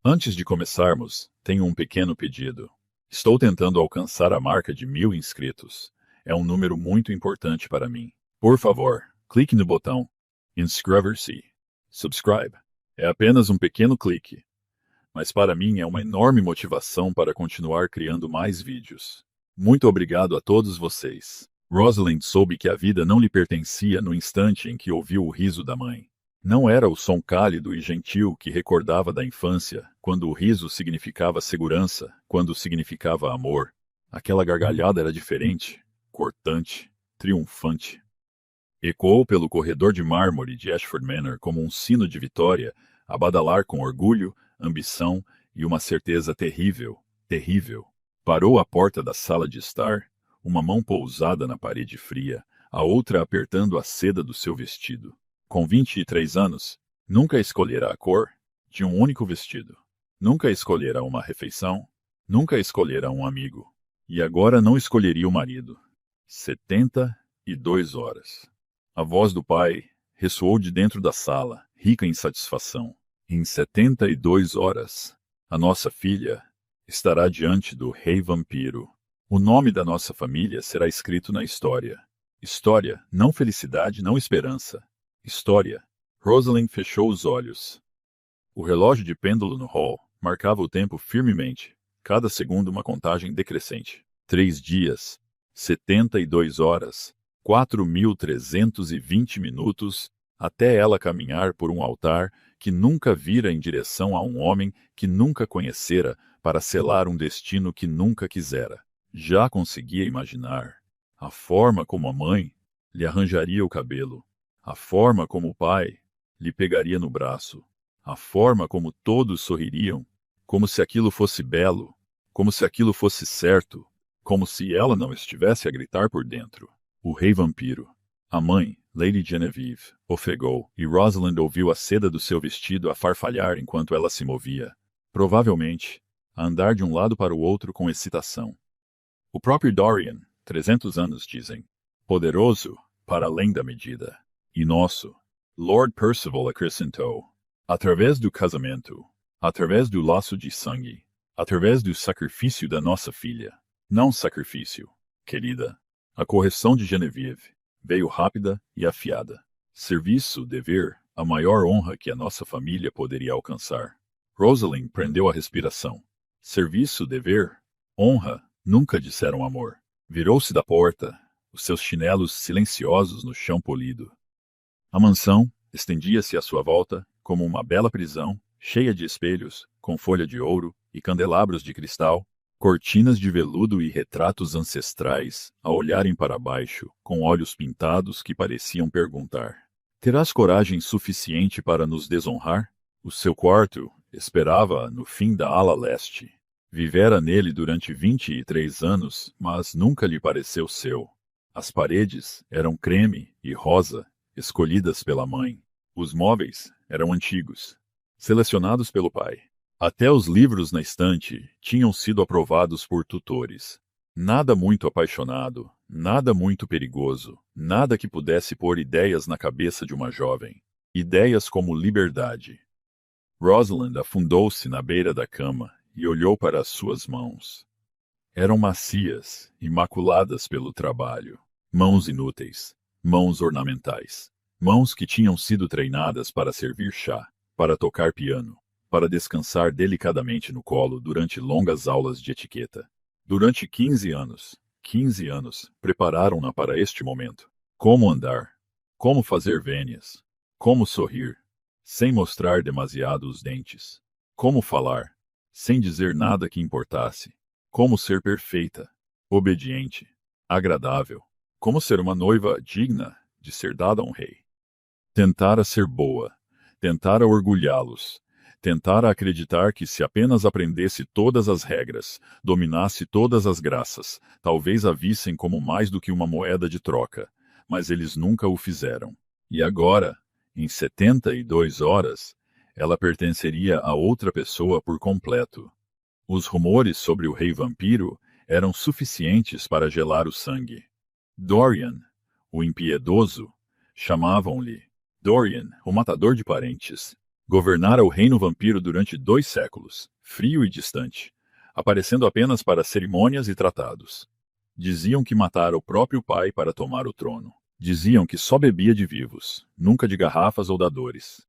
Antes de começarmos, tenho um pequeno pedido. Estou tentando alcançar a marca de 1000 inscritos. É um número muito importante para mim. Por favor, clique no botão inscrever-se. Subscribe. É apenas um pequeno clique, mas para mim é uma enorme motivação para continuar criando mais vídeos. Muito obrigado a todos vocês. Rosalind soube que a vida não lhe pertencia no instante em que ouviu o riso da mãe. Não era o som cálido e gentil que recordava da infância, quando o riso significava segurança, quando significava amor. Aquela gargalhada era diferente, cortante, triunfante. Ecoou pelo corredor de mármore de Ashford Manor como um sino de vitória, a badalar com orgulho, ambição e uma certeza terrível, terrível. Parou à porta da sala de estar, uma mão pousada na parede fria, a outra apertando a seda do seu vestido. Com 23 anos, nunca escolhera a cor de um único vestido. Nunca escolhera uma refeição, nunca escolhera um amigo. E agora não escolheria o marido. 72 horas. A voz do pai ressoou de dentro da sala, rica em satisfação. Em 72 horas, a nossa filha estará diante do Rei Vampiro. O nome da nossa família será escrito na história. História, não felicidade, não esperança. História. Rosalind fechou os olhos. O relógio de pêndulo no hall marcava o tempo firmemente, cada segundo uma contagem decrescente. 3 dias, 72 horas, 4.320 minutos, até ela caminhar por um altar que nunca vira em direção a um homem que nunca conhecera para selar um destino que nunca quisera. Já conseguia imaginar a forma como a mãe lhe arranjaria o cabelo, a forma como o pai lhe pegaria no braço, a forma como todos sorririam, como se aquilo fosse belo, como se aquilo fosse certo, como se ela não estivesse a gritar por dentro. O Rei Vampiro. A mãe, Lady Genevieve, ofegou, e Rosalind ouviu a seda do seu vestido a farfalhar enquanto ela se movia. Provavelmente, a andar de um lado para o outro com excitação. O próprio Dorian, 300 anos dizem, poderoso para além da medida. E nosso, Lord Percival acrescentou, através do casamento, através do laço de sangue, através do sacrifício da nossa filha. Não sacrifício, querida. A correção de Genevieve veio rápida e afiada. Serviço, dever, a maior honra que a nossa família poderia alcançar. Rosalind prendeu a respiração. Serviço, dever, honra, nunca disseram amor. Virou-se da porta, os seus chinelos silenciosos no chão polido. A mansão estendia-se à sua volta como uma bela prisão, cheia de espelhos, com folha de ouro e candelabros de cristal, cortinas de veludo e retratos ancestrais a olharem para baixo, com olhos pintados que pareciam perguntar: terás coragem suficiente para nos desonrar? O seu quarto esperava no fim da ala leste. Vivera nele durante 23 anos, mas nunca lhe pareceu seu. As paredes eram creme e rosa, escolhidas pela mãe. Os móveis eram antigos, selecionados pelo pai. Até os livros na estante tinham sido aprovados por tutores. Nada muito apaixonado, nada muito perigoso, nada que pudesse pôr ideias na cabeça de uma jovem. Ideias como liberdade. Rosalind afundou-se na beira da cama e olhou para as suas mãos. Eram macias, imaculadas pelo trabalho. Mãos inúteis, mãos ornamentais. Mãos que tinham sido treinadas para servir chá, para tocar piano, para descansar delicadamente no colo durante longas aulas de etiqueta. Durante 15 anos, prepararam-na para este momento. Como andar, como fazer vênias, como sorrir, sem mostrar demasiado os dentes, como falar, sem dizer nada que importasse, como ser perfeita, obediente, agradável, como ser uma noiva digna de ser dada a um rei. Tentara ser boa, tentara orgulhá-los, tentara acreditar que se apenas aprendesse todas as regras, dominasse todas as graças, talvez a vissem como mais do que uma moeda de troca, mas eles nunca o fizeram. E agora, em 72 horas, ela pertenceria a outra pessoa por completo. Os rumores sobre o Rei Vampiro eram suficientes para gelar o sangue. Dorian, o impiedoso, chamavam-lhe Dorian, o matador de parentes. Governara o reino vampiro durante 2 séculos, frio e distante, aparecendo apenas para cerimônias e tratados. Diziam que matara o próprio pai para tomar o trono. Diziam que só bebia de vivos, nunca de garrafas ou dadores.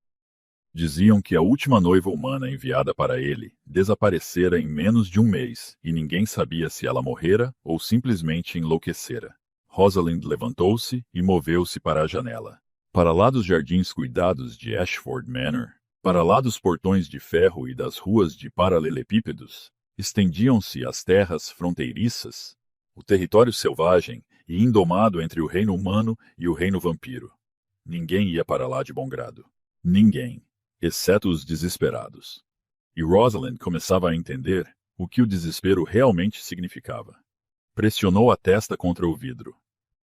Diziam que a última noiva humana enviada para ele desaparecera em menos de 1 mês, e ninguém sabia se ela morrera ou simplesmente enlouquecera. Rosalind levantou-se e moveu-se para a janela. Para lá dos jardins cuidados de Ashford Manor, para lá dos portões de ferro e das ruas de paralelepípedos, estendiam-se as terras fronteiriças, o território selvagem e indomado entre o reino humano e o reino vampiro. Ninguém ia para lá de bom grado. Ninguém, exceto os desesperados. E Rosalind começava a entender o que o desespero realmente significava. Pressionou a testa contra o vidro.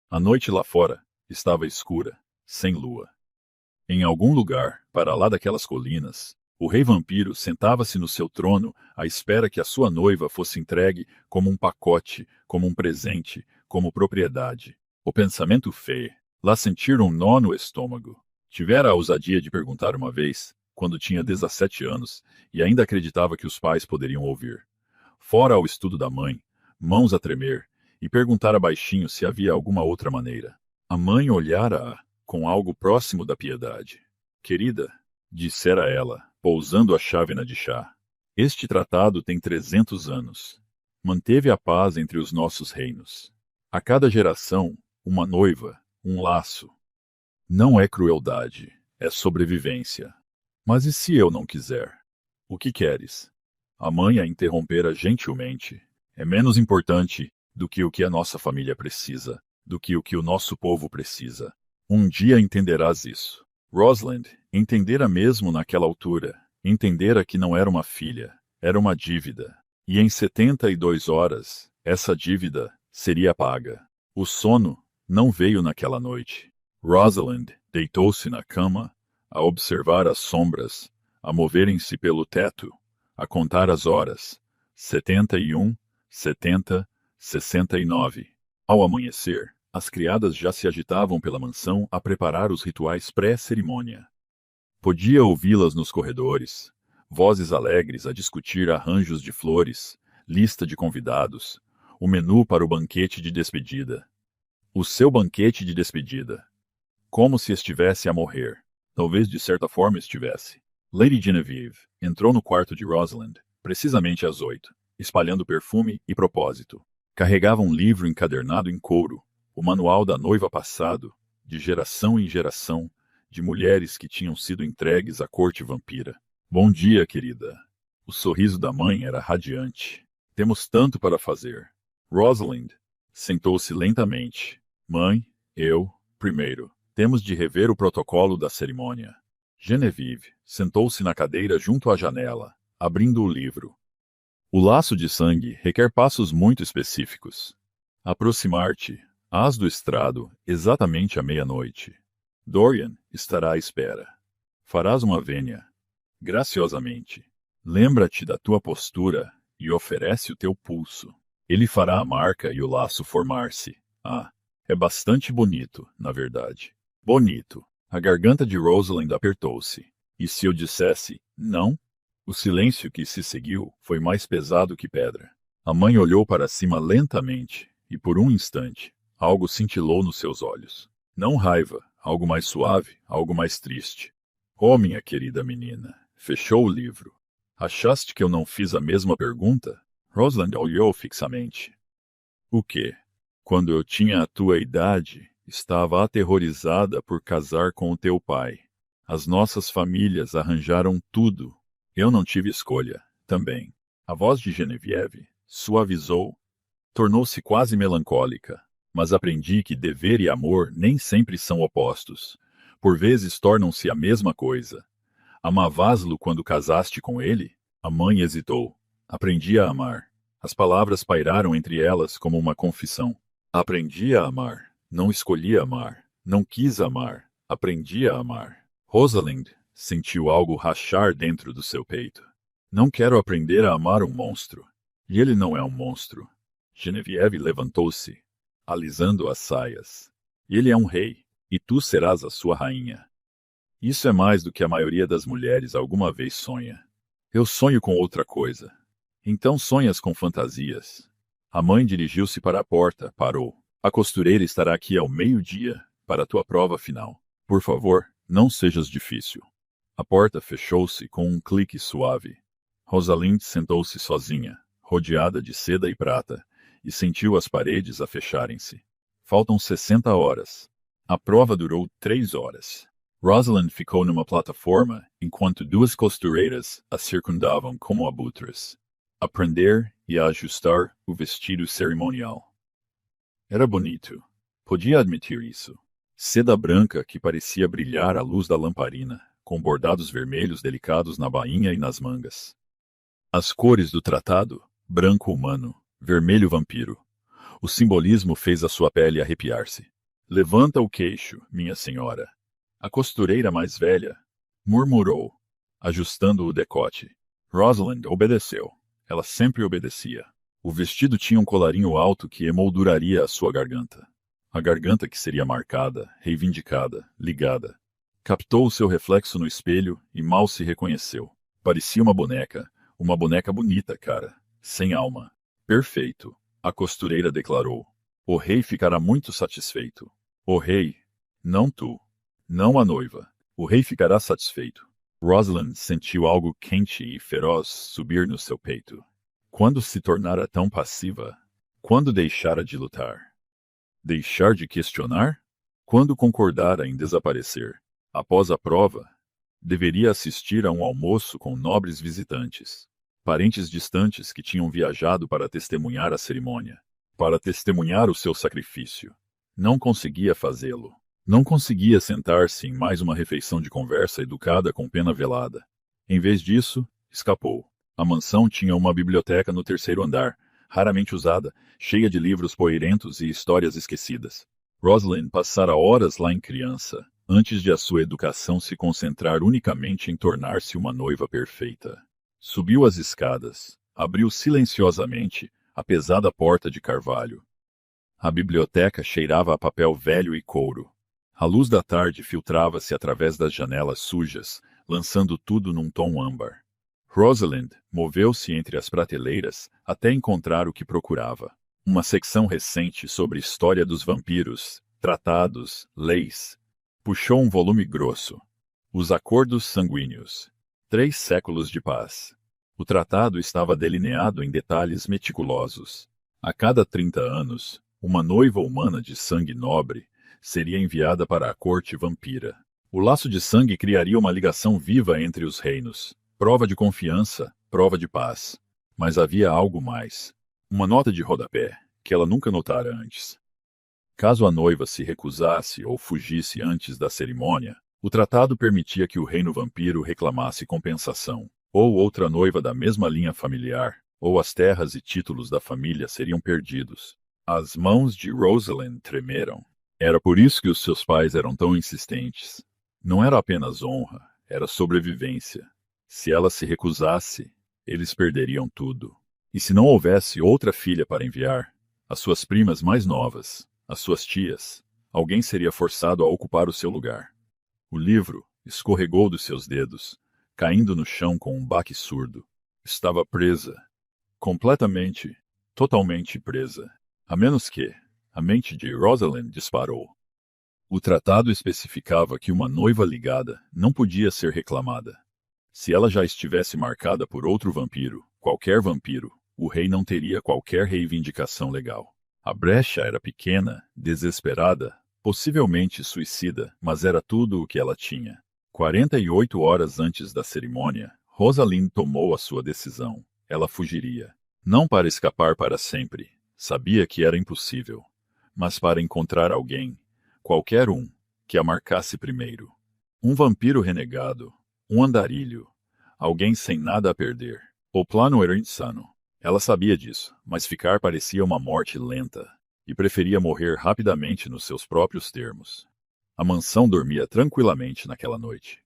A noite lá fora estava escura, sem lua. Em algum lugar, para lá daquelas colinas, o rei vampiro sentava-se no seu trono à espera que a sua noiva fosse entregue como um pacote, como um presente, como propriedade. O pensamento fez lá sentir um nó no estômago. Tivera a ousadia de perguntar uma vez, quando tinha 17 anos, e ainda acreditava que os pais poderiam ouvir. Fora ao estudo da mãe, mãos a tremer, e perguntara baixinho se havia alguma outra maneira. A mãe olhara-a com algo próximo da piedade. Querida, dissera ela, pousando a chávena de chá, este tratado tem 300 anos. Manteve a paz entre os nossos reinos. A cada geração, uma noiva, um laço. Não é crueldade, é sobrevivência. Mas e se eu não quiser? O que queres? A mãe a interrompera gentilmente. É menos importante do que o que a nossa família precisa, do que o que o nosso povo precisa. Um dia entenderás isso. Rosalind entendera mesmo naquela altura. Entendera que não era uma filha, era uma dívida. E em 72 horas, essa dívida seria paga. O sono não veio naquela noite. Rosalind deitou-se na cama, a observar as sombras, a moverem-se pelo teto, a contar as horas. 71, 70, 69. Ao amanhecer, as criadas já se agitavam pela mansão a preparar os rituais pré-cerimônia. Podia ouvi-las nos corredores, vozes alegres a discutir arranjos de flores, lista de convidados, o menu para o banquete de despedida. O seu banquete de despedida. Como se estivesse a morrer. Talvez de certa forma estivesse. Lady Genevieve entrou no quarto de Rosalind, precisamente às 8, espalhando perfume e propósito. Carregava um livro encadernado em couro, o manual da noiva passado, de geração em geração, de mulheres que tinham sido entregues à corte vampira. Bom dia, querida. O sorriso da mãe era radiante. Temos tanto para fazer. Rosalind sentou-se lentamente. Mãe, eu, primeiro. Temos de rever o protocolo da cerimônia. Genevieve sentou-se na cadeira junto à janela, abrindo o livro. O laço de sangue requer passos muito específicos. Aproximar-te, às do estrado, exatamente à meia-noite. Dorian estará à espera. Farás uma vênia. Graciosamente. Lembra-te da tua postura e oferece o teu pulso. Ele fará a marca e o laço formar-se. Ah, é bastante bonito, na verdade. Bonito. A garganta de Rosalind apertou-se. E se eu dissesse não? O silêncio que se seguiu foi mais pesado que pedra. A mãe olhou para cima lentamente, e por um instante, algo cintilou nos seus olhos. Não raiva, algo mais suave, algo mais triste. Oh, minha querida menina, fechou o livro. Achaste que eu não fiz a mesma pergunta? Rosalind olhou fixamente. O quê? Quando eu tinha a tua idade, estava aterrorizada por casar com o teu pai. As nossas famílias arranjaram tudo. Eu não tive escolha, também. A voz de Genevieve suavizou, tornou-se quase melancólica, mas aprendi que dever e amor nem sempre são opostos. Por vezes tornam-se a mesma coisa. Amavas-lo quando casaste com ele? A mãe hesitou. Aprendi a amar. As palavras pairaram entre elas como uma confissão. Aprendi a amar. Não escolhi amar. Não quis amar. Aprendi a amar. Rosalind sentiu algo rachar dentro do seu peito. Não quero aprender a amar um monstro. E ele não é um monstro. Genevieve levantou-se, alisando as saias. Ele é um rei, e tu serás a sua rainha. Isso é mais do que a maioria das mulheres alguma vez sonha. Eu sonho com outra coisa. Então sonhas com fantasias. A mãe dirigiu-se para a porta, parou. A costureira estará aqui ao meio-dia para a tua prova final. Por favor, não sejas difícil. A porta fechou-se com um clique suave. Rosalind sentou-se sozinha, rodeada de seda e prata, e sentiu as paredes a fecharem-se. Faltam 60 horas. A prova durou 3 horas. Rosalind ficou numa plataforma enquanto duas costureiras a circundavam como abutres. A prender e a ajustar o vestido cerimonial. Era bonito. Podia admitir isso. Seda branca que parecia brilhar à luz da lamparina, com bordados vermelhos delicados na bainha e nas mangas. As cores do tratado: branco humano, vermelho vampiro. O simbolismo fez a sua pele arrepiar-se. Levanta o queixo, minha senhora. A costureira mais velha murmurou, ajustando o decote. Rosalind obedeceu. Ela sempre obedecia. O vestido tinha um colarinho alto que emolduraria a sua garganta. A garganta que seria marcada, reivindicada, ligada. Captou o seu reflexo no espelho e mal se reconheceu. Parecia uma boneca bonita, cara, sem alma. Perfeito, a costureira declarou. O rei ficará muito satisfeito. O rei, não tu. Não a noiva. O rei ficará satisfeito. Rosalind sentiu algo quente e feroz subir no seu peito. Quando se tornara tão passiva? Quando deixara de lutar? Deixar de questionar? Quando concordara em desaparecer? Após a prova, deveria assistir a um almoço com nobres visitantes. Parentes distantes que tinham viajado para testemunhar a cerimônia. Para testemunhar o seu sacrifício. Não conseguia fazê-lo. Não conseguia sentar-se em mais uma refeição de conversa educada com pena velada. Em vez disso, escapou. A mansão tinha uma biblioteca no terceiro andar, raramente usada, cheia de livros poeirentos e histórias esquecidas. Rosalind passara horas lá em criança, antes de a sua educação se concentrar unicamente em tornar-se uma noiva perfeita. Subiu as escadas, abriu silenciosamente a pesada porta de carvalho. A biblioteca cheirava a papel velho e couro. A luz da tarde filtrava-se através das janelas sujas, lançando tudo num tom âmbar. Rosalind moveu-se entre as prateleiras até encontrar o que procurava. Uma secção recente sobre história dos vampiros, tratados, leis. Puxou um volume grosso. Os Acordos Sanguíneos. 3 séculos de paz. O tratado estava delineado em detalhes meticulosos. A cada 30 anos, uma noiva humana de sangue nobre seria enviada para a corte vampira. O laço de sangue criaria uma ligação viva entre os reinos. Prova de confiança, prova de paz. Mas havia algo mais. Uma nota de rodapé, que ela nunca notara antes. Caso a noiva se recusasse ou fugisse antes da cerimônia, o tratado permitia que o reino vampiro reclamasse compensação, ou outra noiva da mesma linha familiar, ou as terras e títulos da família seriam perdidos. As mãos de Rosalind tremeram. Era por isso que os seus pais eram tão insistentes. Não era apenas honra, era sobrevivência. Se ela se recusasse, eles perderiam tudo. E se não houvesse outra filha para enviar, as suas primas mais novas, as suas tias, alguém seria forçado a ocupar o seu lugar. O livro escorregou dos seus dedos, caindo no chão com um baque surdo. Estava presa. Completamente, totalmente presa. A menos que a mente de Rosalind disparou. O tratado especificava que uma noiva ligada não podia ser reclamada. Se ela já estivesse marcada por outro vampiro, qualquer vampiro, o rei não teria qualquer reivindicação legal. A brecha era pequena, desesperada, possivelmente suicida, mas era tudo o que ela tinha. 48 horas antes da cerimônia, Rosalind tomou a sua decisão. Ela fugiria. Não para escapar para sempre. Sabia que era impossível. Mas para encontrar alguém, qualquer um, que a marcasse primeiro. Um vampiro renegado, um andarilho, alguém sem nada a perder. O plano era insano. Ela sabia disso, mas ficar parecia uma morte lenta, e preferia morrer rapidamente nos seus próprios termos. A mansão dormia tranquilamente naquela noite.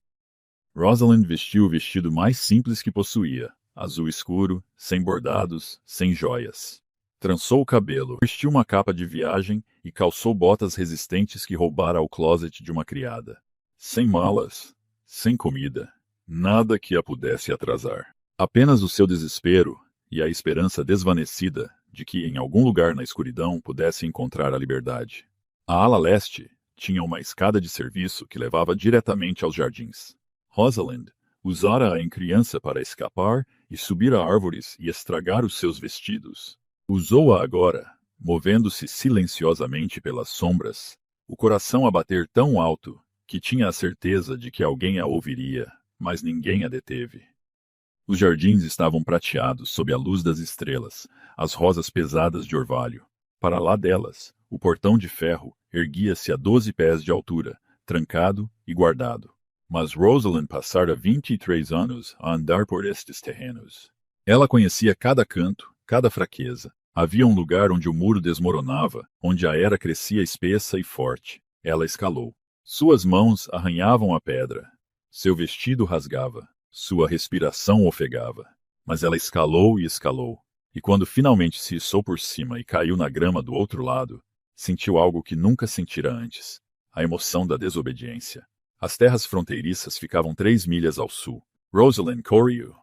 Rosalind vestiu o vestido mais simples que possuía, azul escuro, sem bordados, sem joias. Trançou o cabelo, vestiu uma capa de viagem e calçou botas resistentes que roubara ao closet de uma criada. Sem malas, sem comida, nada que a pudesse atrasar. Apenas o seu desespero e a esperança desvanecida de que em algum lugar na escuridão pudesse encontrar a liberdade. A ala leste tinha uma escada de serviço que levava diretamente aos jardins. Rosalind usara-a em criança para escapar e subir a árvores e estragar os seus vestidos. Usou-a agora, movendo-se silenciosamente pelas sombras, o coração a bater tão alto que tinha a certeza de que alguém a ouviria, mas ninguém a deteve. Os jardins estavam prateados sob a luz das estrelas, as rosas pesadas de orvalho. Para lá delas, o portão de ferro erguia-se a 12 pés de altura, trancado e guardado. Mas Rosalind passara 23 anos a andar por estes terrenos. Ela conhecia cada canto, cada fraqueza. Havia um lugar onde o muro desmoronava, onde a era crescia espessa e forte. Ela escalou. Suas mãos arranhavam a pedra. Seu vestido rasgava. Sua respiração ofegava. Mas ela escalou e escalou. E quando finalmente se içou por cima e caiu na grama do outro lado, sentiu algo que nunca sentira antes. A emoção da desobediência. As terras fronteiriças ficavam 3 milhas ao sul. Rosalind correu.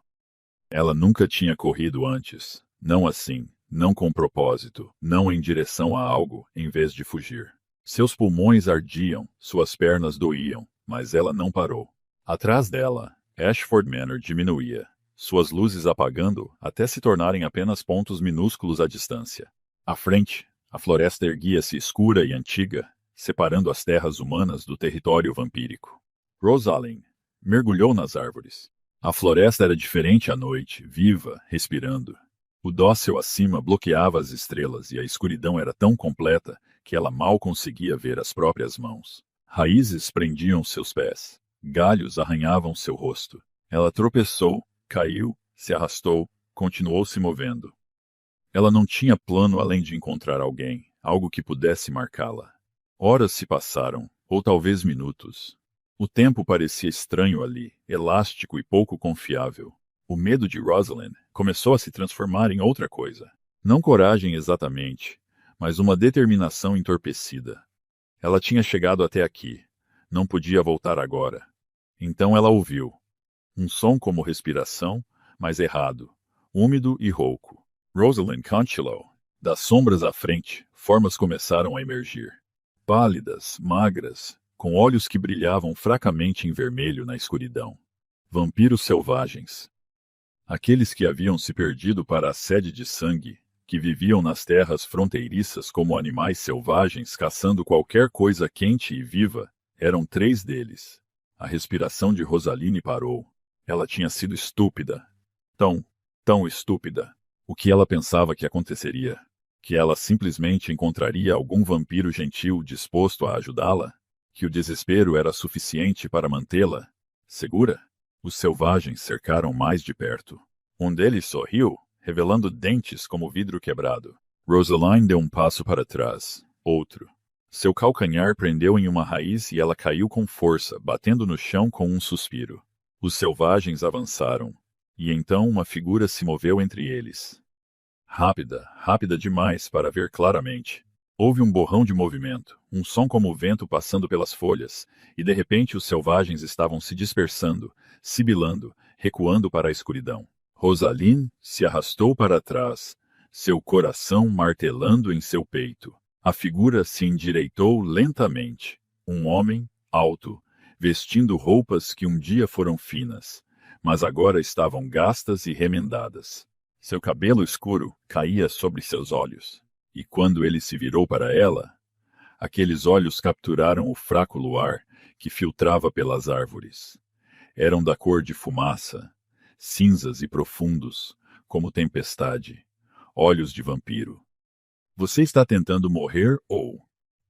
Ela nunca tinha corrido antes. Não assim, não com propósito, não em direção a algo, em vez de fugir. Seus pulmões ardiam, suas pernas doíam, mas ela não parou. Atrás dela, Ashford Manor diminuía, suas luzes apagando até se tornarem apenas pontos minúsculos à distância. À frente, a floresta erguia-se escura e antiga, separando as terras humanas do território vampírico. Rosalind mergulhou nas árvores. A floresta era diferente à noite, viva, respirando. O dócil acima bloqueava as estrelas e a escuridão era tão completa que ela mal conseguia ver as próprias mãos. Raízes prendiam seus pés. Galhos arranhavam seu rosto. Ela tropeçou, caiu, se arrastou, continuou se movendo. Ela não tinha plano além de encontrar alguém, algo que pudesse marcá-la. Horas se passaram, ou talvez minutos. O tempo parecia estranho ali, elástico e pouco confiável. O medo de Rosalind começou a se transformar em outra coisa. Não coragem exatamente, mas uma determinação entorpecida. Ela tinha chegado até aqui. Não podia voltar agora. Então ela ouviu. Um som como respiração, mas errado, úmido e rouco. Rosalind Conchillow. Das sombras à frente, formas começaram a emergir. Pálidas, magras, com olhos que brilhavam fracamente em vermelho na escuridão. Vampiros selvagens. Aqueles que haviam se perdido para a sede de sangue, que viviam nas terras fronteiriças como animais selvagens caçando qualquer coisa quente e viva, eram 3 deles. A respiração de Rosaline parou. Ela tinha sido estúpida. Tão estúpida. O que ela pensava que aconteceria? Que ela simplesmente encontraria algum vampiro gentil disposto a ajudá-la? Que o desespero era suficiente para mantê-la segura? Os selvagens cercaram mais de perto. Um deles sorriu, revelando dentes como vidro quebrado. Rosaline deu um passo para trás. Outro. Seu calcanhar prendeu em uma raiz e ela caiu com força, batendo no chão com um suspiro. Os selvagens avançaram. E então uma figura se moveu entre eles. Rápida demais para ver claramente. Houve um borrão de movimento, um som como o vento passando pelas folhas, e de repente os selvagens estavam se dispersando, sibilando, recuando para a escuridão. Rosaline se arrastou para trás, seu coração martelando em seu peito. A figura se endireitou lentamente. Um homem, alto, vestindo roupas que um dia foram finas, mas agora estavam gastas e remendadas. Seu cabelo escuro caía sobre seus olhos. E quando ele se virou para ela, aqueles olhos capturaram o fraco luar que filtrava pelas árvores. Eram da cor de fumaça, cinzas e profundos, como tempestade, olhos de vampiro. Você está tentando morrer ou...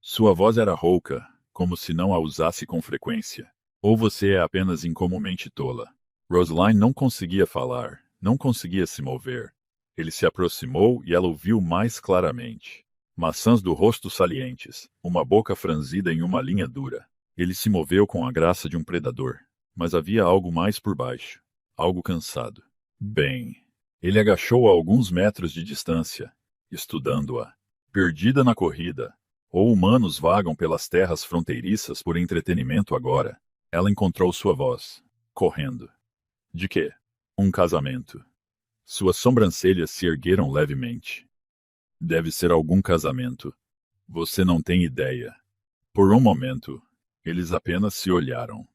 Sua voz era rouca, como se não a usasse com frequência. Ou você é apenas incomumente tola. Rosaline não conseguia falar, não conseguia se mover. Ele se aproximou e ela o viu mais claramente. Maçãs do rosto salientes, uma boca franzida em uma linha dura. Ele se moveu com a graça de um predador, mas havia algo mais por baixo, algo cansado. Bem, ele agachou a alguns metros de distância, estudando-a. Perdida na corrida, ou humanos vagam pelas terras fronteiriças por entretenimento agora. Ela encontrou sua voz, correndo. De quê? Um casamento. Suas sobrancelhas se ergueram levemente. Deve ser algum casamento. Você não tem ideia. Por um momento, eles apenas se olharam.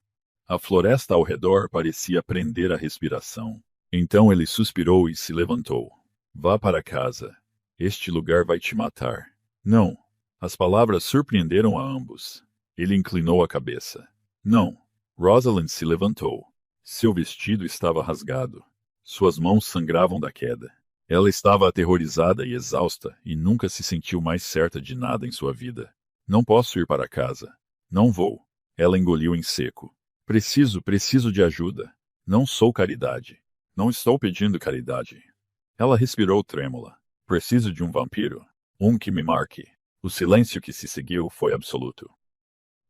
A floresta ao redor parecia prender a respiração. Então ele suspirou e se levantou. Vá para casa. Este lugar vai te matar. Não. As palavras surpreenderam a ambos. Ele inclinou a cabeça. Não. Rosalind se levantou. Seu vestido estava rasgado. Suas mãos sangravam da queda. Ela estava aterrorizada e exausta e nunca se sentiu mais certa de nada em sua vida. Não posso ir para casa. Não vou. Ela engoliu em seco. Preciso de ajuda. Não sou caridade. Não estou pedindo caridade. Ela respirou trêmula. Preciso de um vampiro. Um que me marque. O silêncio que se seguiu foi absoluto.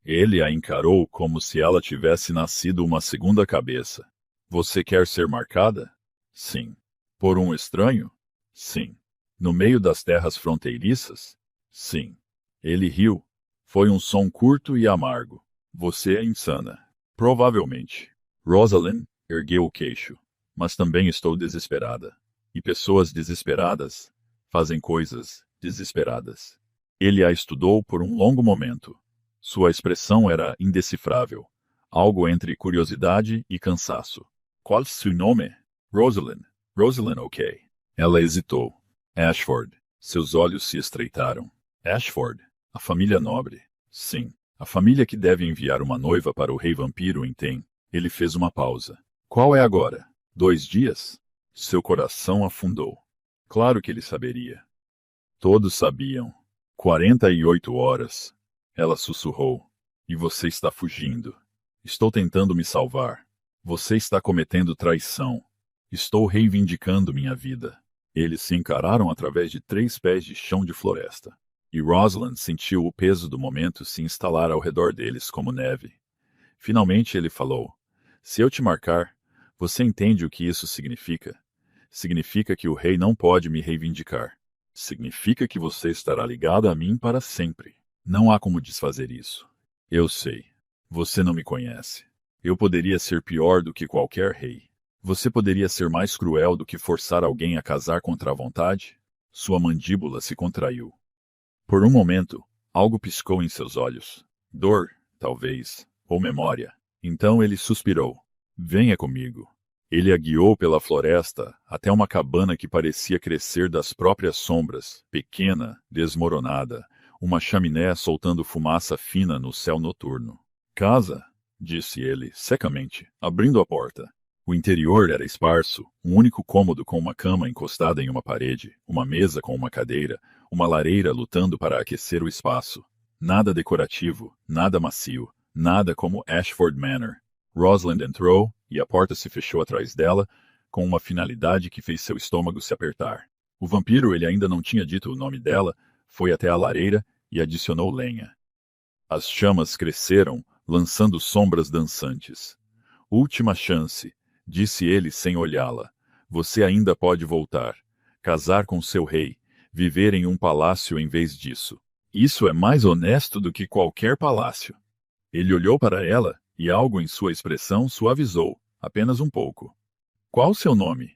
Ele a encarou como se ela tivesse nascido uma segunda cabeça. Você quer ser marcada? Sim. Por um estranho? Sim. No meio das terras fronteiriças? Sim. Ele riu. Foi um som curto e amargo. Você é insana. Provavelmente. Rosalind ergueu o queixo. Mas também estou desesperada. E pessoas desesperadas fazem coisas desesperadas. Ele a estudou por um longo momento. Sua expressão era indecifrável. Algo entre curiosidade e cansaço. Qual seu nome? Rosalind. Rosalind, ok. Ela hesitou. Ashford. Seus olhos se estreitaram. Ashford. A família nobre. Sim. A família que deve enviar uma noiva para o rei vampiro em Tem. Ele fez uma pausa. Qual é agora? 2 dias? Seu coração afundou. Claro que ele saberia. Todos sabiam. 48 horas. Ela sussurrou. E você está fugindo. Estou tentando me salvar. Você está cometendo traição. Estou reivindicando minha vida. Eles se encararam através de 3 pés de chão de floresta. E Rosalind sentiu o peso do momento se instalar ao redor deles como neve. Finalmente ele falou. Se eu te marcar, você entende o que isso significa? Significa que o rei não pode me reivindicar. Significa que você estará ligado a mim para sempre. Não há como desfazer isso. Eu sei. Você não me conhece. Eu poderia ser pior do que qualquer rei. Você poderia ser mais cruel do que forçar alguém a casar contra a vontade? Sua mandíbula se contraiu. Por um momento, algo piscou em seus olhos. Dor, talvez, ou memória. Então ele suspirou. Venha comigo. Ele a guiou pela floresta até uma cabana que parecia crescer das próprias sombras, pequena, desmoronada, uma chaminé soltando fumaça fina no céu noturno. Casa, disse ele, secamente, abrindo a porta. O interior era esparso, um único cômodo com uma cama encostada em uma parede, uma mesa com uma cadeira, uma lareira lutando para aquecer o espaço. Nada decorativo, nada macio, nada como Ashford Manor. Rosalind entrou e a porta se fechou atrás dela, com uma finalidade que fez seu estômago se apertar. O vampiro, ele ainda não tinha dito o nome dela, foi até a lareira e adicionou lenha. As chamas cresceram, lançando sombras dançantes. Última chance, disse ele sem olhá-la. Você ainda pode voltar, casar com seu rei, viver em um palácio em vez disso. Isso é mais honesto do que qualquer palácio. Ele olhou para ela e algo em sua expressão suavizou, apenas um pouco. Qual seu nome?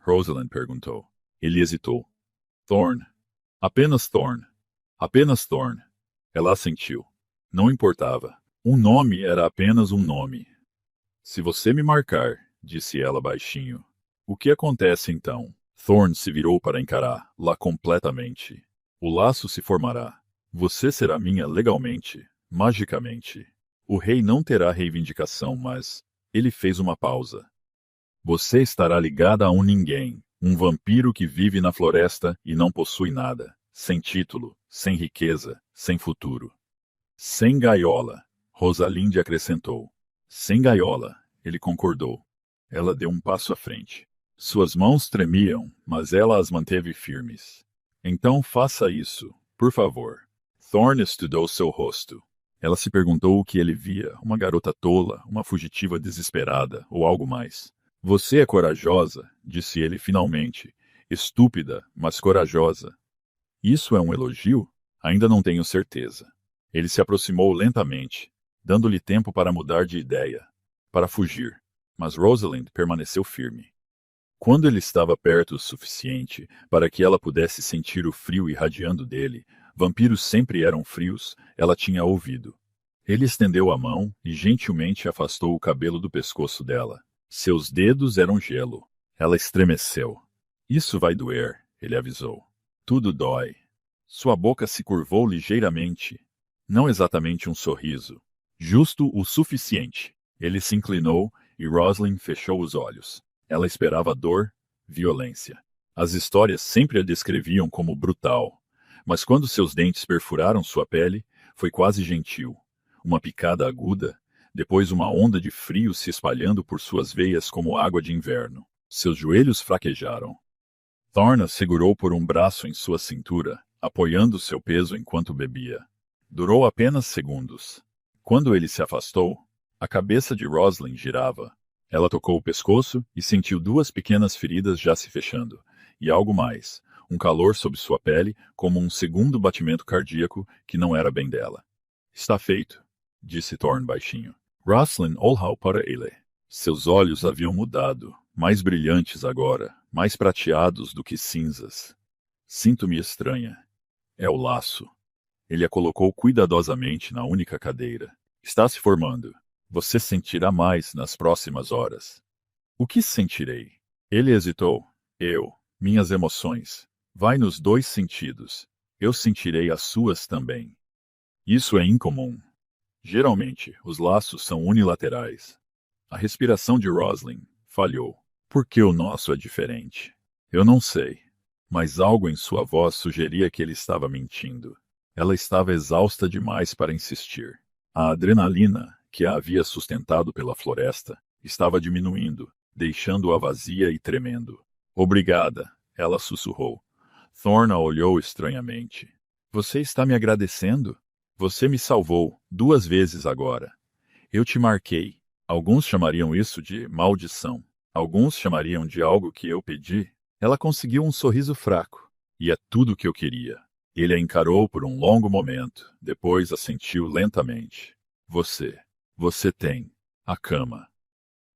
Rosalind perguntou. Ele hesitou. Thorne. Apenas Thorne. Apenas Thorne. Ela assentiu. Não importava. Um nome era apenas um nome. Se você me marcar, disse ela baixinho. O que acontece então? Thorne se virou para encará-la completamente. O laço se formará. Você será minha legalmente, magicamente. O rei não terá reivindicação, mas... Ele fez uma pausa. Você estará ligada a um ninguém, um vampiro que vive na floresta e não possui nada, sem título, sem riqueza, sem futuro. Sem gaiola, Rosalinde acrescentou. Sem gaiola, ele concordou. Ela deu um passo à frente. Suas mãos tremiam, mas ela as manteve firmes. Então faça isso, por favor. Thorne estudou seu rosto. Ela se perguntou o que ele via, uma garota tola, uma fugitiva desesperada, ou algo mais. Você é corajosa, disse ele finalmente. Estúpida, mas corajosa. Isso é um elogio? Ainda não tenho certeza. Ele se aproximou lentamente. dando-lhe tempo para mudar de ideia, para fugir. Mas Rosalind permaneceu firme. Quando ele estava perto o suficiente para que ela pudesse sentir o frio irradiando dele, vampiros sempre eram frios, ela tinha ouvido. Ele estendeu a mão e gentilmente afastou o cabelo do pescoço dela. Seus dedos eram gelo. Ela estremeceu. Isso vai doer, ele avisou. Tudo dói. Sua boca se curvou ligeiramente. Não exatamente um sorriso. Justo o suficiente. Ele se inclinou e Rosalind fechou os olhos. Ela esperava dor, violência. As histórias sempre a descreviam como brutal. Mas quando seus dentes perfuraram sua pele, foi quase gentil. Uma picada aguda, depois uma onda de frio se espalhando por suas veias como água de inverno. Seus joelhos fraquejaram. Thorne a segurou por um braço em sua cintura, apoiando seu peso enquanto bebia. Durou apenas segundos. Quando ele se afastou, a cabeça de Rosalind girava. Ela tocou o pescoço e sentiu duas pequenas feridas já se fechando. E algo mais, um calor sob sua pele, como um segundo batimento cardíaco que não era bem dela. Está feito, disse Thorne baixinho. Rosalind olhou para ele. Seus olhos haviam mudado, mais brilhantes agora, mais prateados do que cinzas. Sinto-me estranha. É o laço. Ele a colocou cuidadosamente na única cadeira. Está se formando. Você sentirá mais nas próximas horas. O que sentirei? Ele hesitou. Minhas emoções. Vai nos dois sentidos. Eu sentirei as suas também. Isso é incomum. Geralmente, os laços são unilaterais. A respiração de Rosalind falhou. Por que o nosso é diferente? Eu não sei. Mas algo em sua voz sugeria que ele estava mentindo. Ela estava exausta demais para insistir. A adrenalina, que a havia sustentado pela floresta, estava diminuindo, deixando-a vazia e tremendo. Obrigada, ela sussurrou. Thorne a olhou estranhamente. Você está me agradecendo? Você me salvou 2 vezes agora. Eu te marquei. Alguns chamariam isso de maldição. Alguns chamariam de algo que eu pedi. Ela conseguiu um sorriso fraco. E é tudo o que eu queria. Ele a encarou por um longo momento, depois assentiu lentamente. Você tem a cama.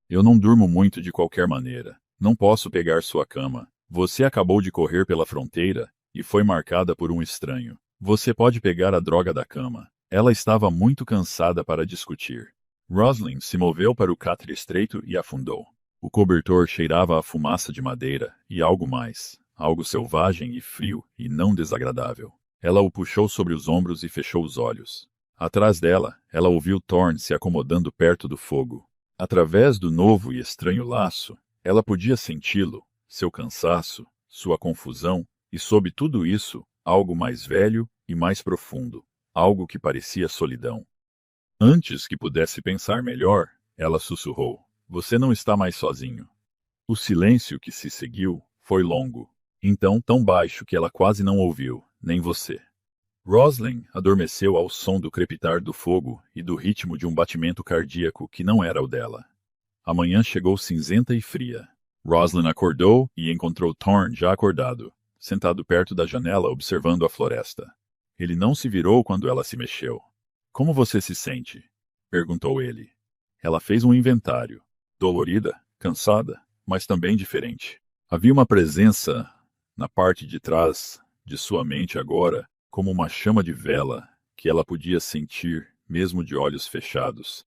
Eu não durmo muito de qualquer maneira. Não posso pegar sua cama. Você acabou de correr pela fronteira e foi marcada por um estranho. Você pode pegar a droga da cama. Ela estava muito cansada para discutir. Rosalind se moveu para o catre estreito e afundou. O cobertor cheirava a fumaça de madeira e algo mais, algo selvagem e frio e não desagradável. Ela o puxou sobre os ombros e fechou os olhos. Atrás dela, ela ouviu Thorne se acomodando perto do fogo. Através do novo e estranho laço, ela podia senti-lo, seu cansaço, sua confusão e, sob tudo isso, algo mais velho e mais profundo, algo que parecia solidão. Antes que pudesse pensar melhor, ela sussurrou. Você não está mais sozinho. O silêncio que se seguiu foi longo, então tão baixo que ela quase não ouviu, nem você. Rosalind adormeceu ao som do crepitar do fogo e do ritmo de um batimento cardíaco que não era o dela. A manhã chegou cinzenta e fria. Rosalind acordou e encontrou Thorne já acordado, sentado perto da janela observando a floresta. Ele não se virou quando ela se mexeu. Como você se sente? Perguntou ele. Ela fez um inventário. Dolorida, cansada, mas também diferente. Havia uma presença na parte de trás de sua mente agora, como uma chama de vela, que ela podia sentir, mesmo de olhos fechados.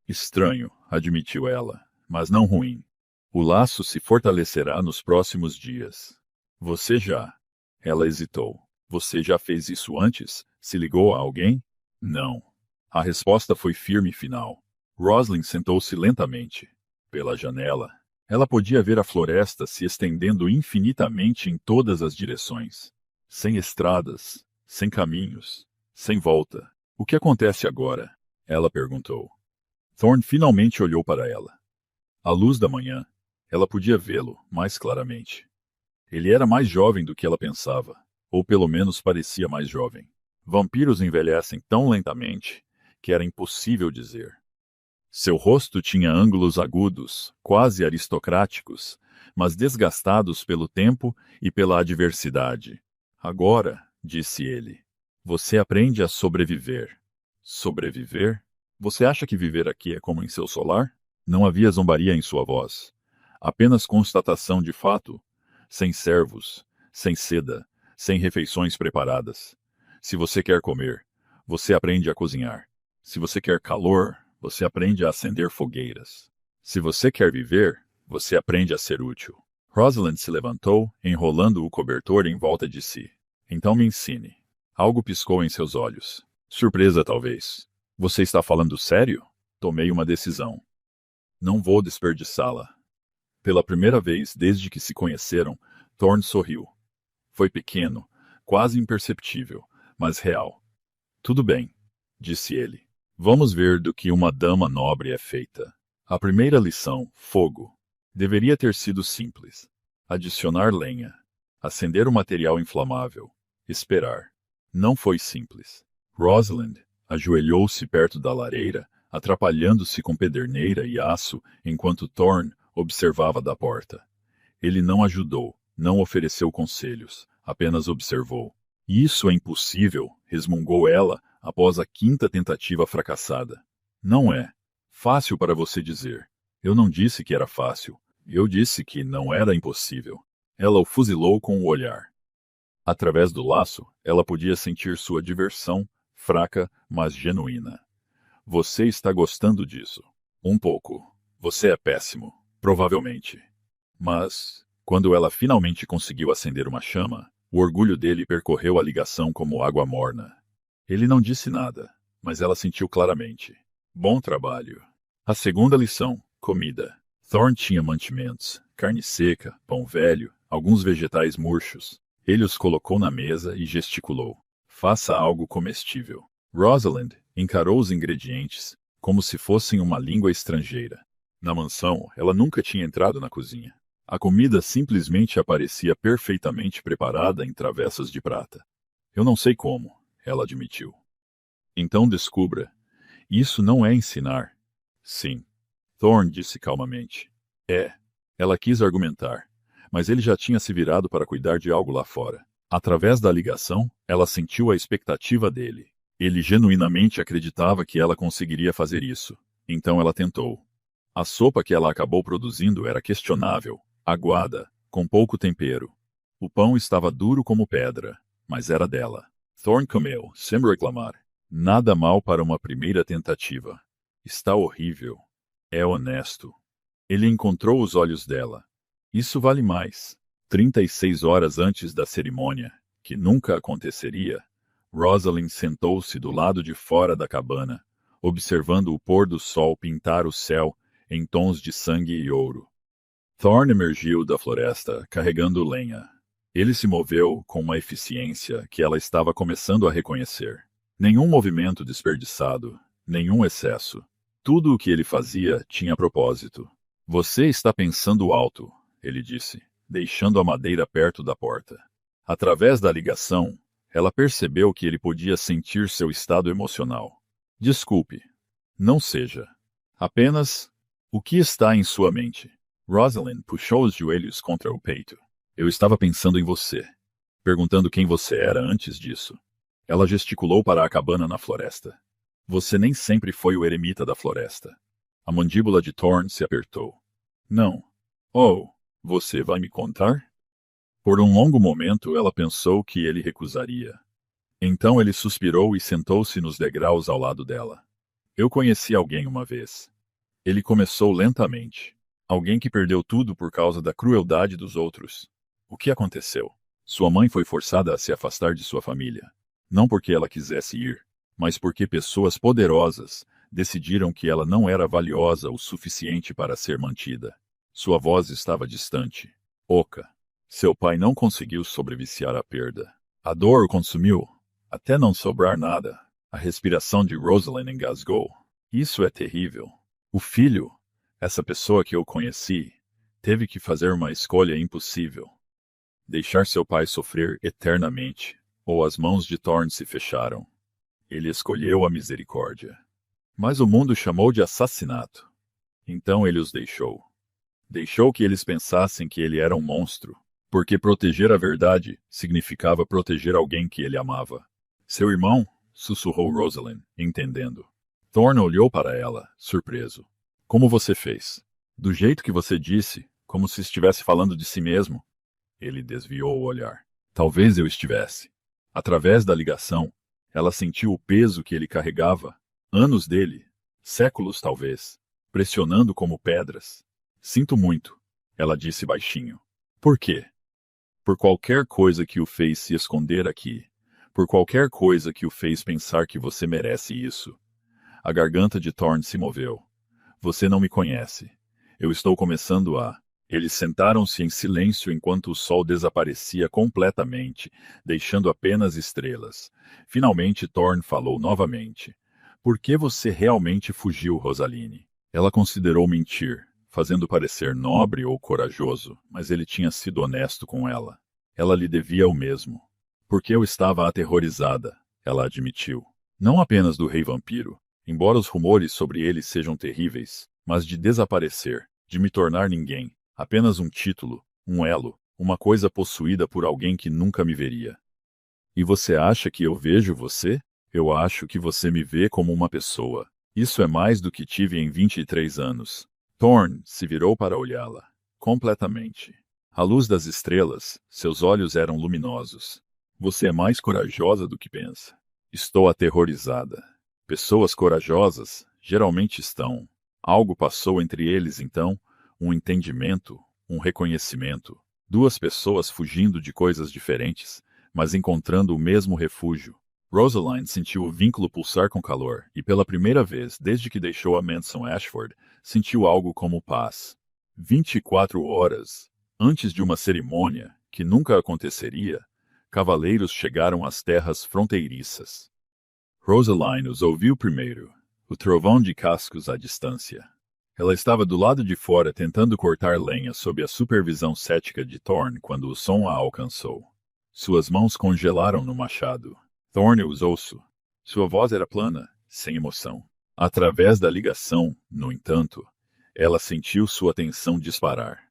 Estranho, admitiu ela, mas não ruim. O laço se fortalecerá nos próximos dias. Você já. Ela hesitou. Você já fez isso antes? Se ligou a alguém? Não. A resposta foi firme e final. Rosalind sentou-se lentamente. Pela janela, ela podia ver a floresta se estendendo infinitamente em todas as direções. Sem estradas, sem caminhos, sem volta. O que acontece agora? Ela perguntou. Thorne finalmente olhou para ela. À luz da manhã, ela podia vê-lo mais claramente. Ele era mais jovem do que ela pensava, ou pelo menos parecia mais jovem. Vampiros envelhecem tão lentamente que era impossível dizer. Seu rosto tinha ângulos agudos, quase aristocráticos, mas desgastados pelo tempo e pela adversidade. Agora, disse ele, você aprende a sobreviver. Sobreviver? Você acha que viver aqui é como em seu solar? Não havia zombaria em sua voz. Apenas constatação de fato. Sem servos, sem seda, sem refeições preparadas. Se você quer comer, você aprende a cozinhar. Se você quer calor, você aprende a acender fogueiras. Se você quer viver, você aprende a ser útil. Rosalind se levantou, enrolando o cobertor em volta de si. Então me ensine. Algo piscou em seus olhos. Surpresa, talvez. Você está falando sério? Tomei uma decisão. Não vou desperdiçá-la. Pela primeira vez desde que se conheceram, Thorne sorriu. Foi pequeno, quase imperceptível, mas real. Tudo bem, disse ele. Vamos ver do que uma dama nobre é feita. A primeira lição, fogo. Deveria ter sido simples. Adicionar lenha. Acender o material inflamável. Esperar. Não foi simples. Rosalind ajoelhou-se perto da lareira, atrapalhando-se com pederneira e aço, enquanto Thorne observava da porta. Ele não ajudou, não ofereceu conselhos, apenas observou. Isso é impossível, resmungou ela, após a quinta tentativa fracassada. Não é. Fácil para você dizer. Eu não disse que era fácil. Eu disse que não era impossível. Ela o fuzilou com o olhar. Através do laço, ela podia sentir sua diversão, fraca, mas genuína. Você está gostando disso. Um pouco. Você é péssimo. Provavelmente. Mas, quando ela finalmente conseguiu acender uma chama, o orgulho dele percorreu a ligação como água morna. Ele não disse nada, mas ela sentiu claramente. Bom trabalho. A segunda lição, comida. Thorne tinha mantimentos, carne seca, pão velho, alguns vegetais murchos. Ele os colocou na mesa e gesticulou. Faça algo comestível. Rosalind encarou os ingredientes como se fossem uma língua estrangeira. Na mansão, ela nunca tinha entrado na cozinha. A comida simplesmente aparecia perfeitamente preparada em travessas de prata. Eu não sei como, ela admitiu. Então descubra. Isso não é ensinar. Sim. Thorne disse calmamente. É. Ela quis argumentar, mas ele já tinha se virado para cuidar de algo lá fora. Através da ligação, ela sentiu a expectativa dele. Ele genuinamente acreditava que ela conseguiria fazer isso. Então ela tentou. A sopa que ela acabou produzindo era questionável, aguada, com pouco tempero. O pão estava duro como pedra, mas era dela. Thorne comeu, sem reclamar. Nada mal para uma primeira tentativa. Está horrível. É honesto. Ele encontrou os olhos dela. Isso vale mais. 36 horas antes da cerimônia, que nunca aconteceria, Rosalind sentou-se do lado de fora da cabana, observando o pôr do sol pintar o céu em tons de sangue e ouro. Thorne emergiu da floresta, carregando lenha. Ele se moveu com uma eficiência que ela estava começando a reconhecer. Nenhum movimento desperdiçado, nenhum excesso. Tudo o que ele fazia tinha propósito. Você está pensando alto, ele disse, deixando a madeira perto da porta. Através da ligação, ela percebeu que ele podia sentir seu estado emocional. Desculpe. Não seja. Apenas, o que está em sua mente? Rosalind puxou os joelhos contra o peito. Eu estava pensando em você, perguntando quem você era antes disso. Ela gesticulou para a cabana na floresta. Você nem sempre foi o eremita da floresta. A mandíbula de Thorne se apertou. Não. Oh, você vai me contar? Por um longo momento ela pensou que ele recusaria. Então ele suspirou e sentou-se nos degraus ao lado dela. Eu conheci alguém uma vez. Ele começou lentamente. Alguém que perdeu tudo por causa da crueldade dos outros. O que aconteceu? Sua mãe foi forçada a se afastar de sua família. Não porque ela quisesse ir, mas porque pessoas poderosas decidiram que ela não era valiosa o suficiente para ser mantida. Sua voz estava distante, oca. Seu pai não conseguiu sobreviciar à perda. A dor o consumiu, até não sobrar nada. A respiração de Rosalind engasgou. Isso é terrível. O filho, essa pessoa que eu conheci, teve que fazer uma escolha impossível. Deixar seu pai sofrer eternamente, ou as mãos de Thorne se fecharam. Ele escolheu a misericórdia. Mas o mundo chamou de assassinato. Então ele os deixou. Deixou que eles pensassem que ele era um monstro, porque proteger a verdade significava proteger alguém que ele amava. Seu irmão? Sussurrou Rosalind, entendendo. Thorne olhou para ela, surpreso. Como você fez? Do jeito que você disse, como se estivesse falando de si mesmo. Ele desviou o olhar. Talvez eu estivesse. Através da ligação, ela sentiu o peso que ele carregava, anos dele, séculos talvez, pressionando como pedras. Sinto muito, ela disse baixinho. Por quê? Por qualquer coisa que o fez se esconder aqui. Por qualquer coisa que o fez pensar que você merece isso. A garganta de Thorne se moveu. Você não me conhece. Eu estou começando a... Eles sentaram-se em silêncio enquanto o sol desaparecia completamente, deixando apenas estrelas. Finalmente Thorne falou novamente. Por que você realmente fugiu, Rosaline? Ela considerou mentir, fazendo parecer nobre ou corajoso, mas ele tinha sido honesto com ela. Ela lhe devia o mesmo. Porque eu estava aterrorizada, ela admitiu. Não apenas do rei vampiro, embora os rumores sobre ele sejam terríveis, mas de desaparecer, de me tornar ninguém. Apenas um título, um elo, uma coisa possuída por alguém que nunca me veria. E você acha que eu vejo você? Eu acho que você me vê como uma pessoa. Isso é mais do que tive em 23 anos. Thorne se virou para olhá-la. Completamente. À luz das estrelas, seus olhos eram luminosos. Você é mais corajosa do que pensa. Estou aterrorizada. Pessoas corajosas geralmente estão. Algo passou entre eles então, um entendimento, um reconhecimento. Duas pessoas fugindo de coisas diferentes, mas encontrando o mesmo refúgio. Rosaline sentiu o vínculo pulsar com calor, e pela primeira vez desde que deixou a Mansão Ashford, sentiu algo como paz. 24 horas antes de uma cerimônia que nunca aconteceria, cavaleiros chegaram às terras fronteiriças. Rosaline os ouviu primeiro, o trovão de cascos à distância. Ela estava do lado de fora tentando cortar lenha sob a supervisão cética de Thorne quando o som a alcançou. Suas mãos congelaram no machado. Thorne os ouço. Sua voz era plana, sem emoção. Através da ligação, no entanto, ela sentiu sua tensão disparar.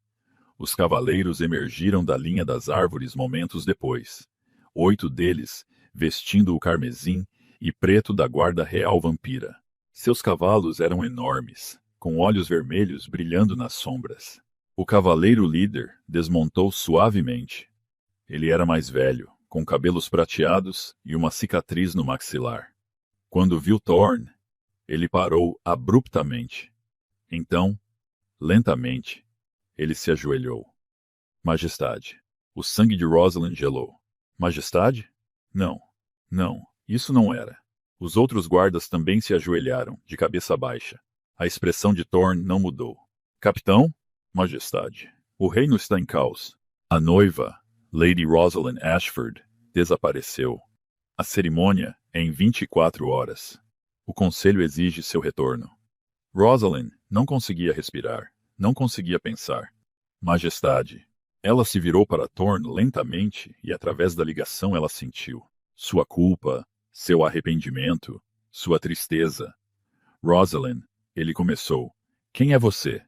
Os cavaleiros emergiram da linha das árvores momentos depois. 8 deles, vestindo o carmesim e preto da guarda real vampira. Seus cavalos eram enormes, com olhos vermelhos brilhando nas sombras. O cavaleiro líder desmontou suavemente. Ele era mais velho, com cabelos prateados e uma cicatriz no maxilar. Quando viu Thorne, ele parou abruptamente. Então, lentamente, ele se ajoelhou. Majestade. O sangue de Rosaline gelou. Majestade? Não, não, isso não era. Os outros guardas também se ajoelharam, de cabeça baixa. A expressão de Thorne não mudou. Capitão? Majestade. O reino está em caos. A noiva, Lady Rosaline Ashford, desapareceu. A cerimônia é em 24 horas. O conselho exige seu retorno. Rosaline não conseguia respirar, não conseguia pensar. Majestade. Ela se virou para Thorne lentamente e através da ligação ela sentiu sua culpa, seu arrependimento, sua tristeza. Rosaline, ele começou. Quem é você?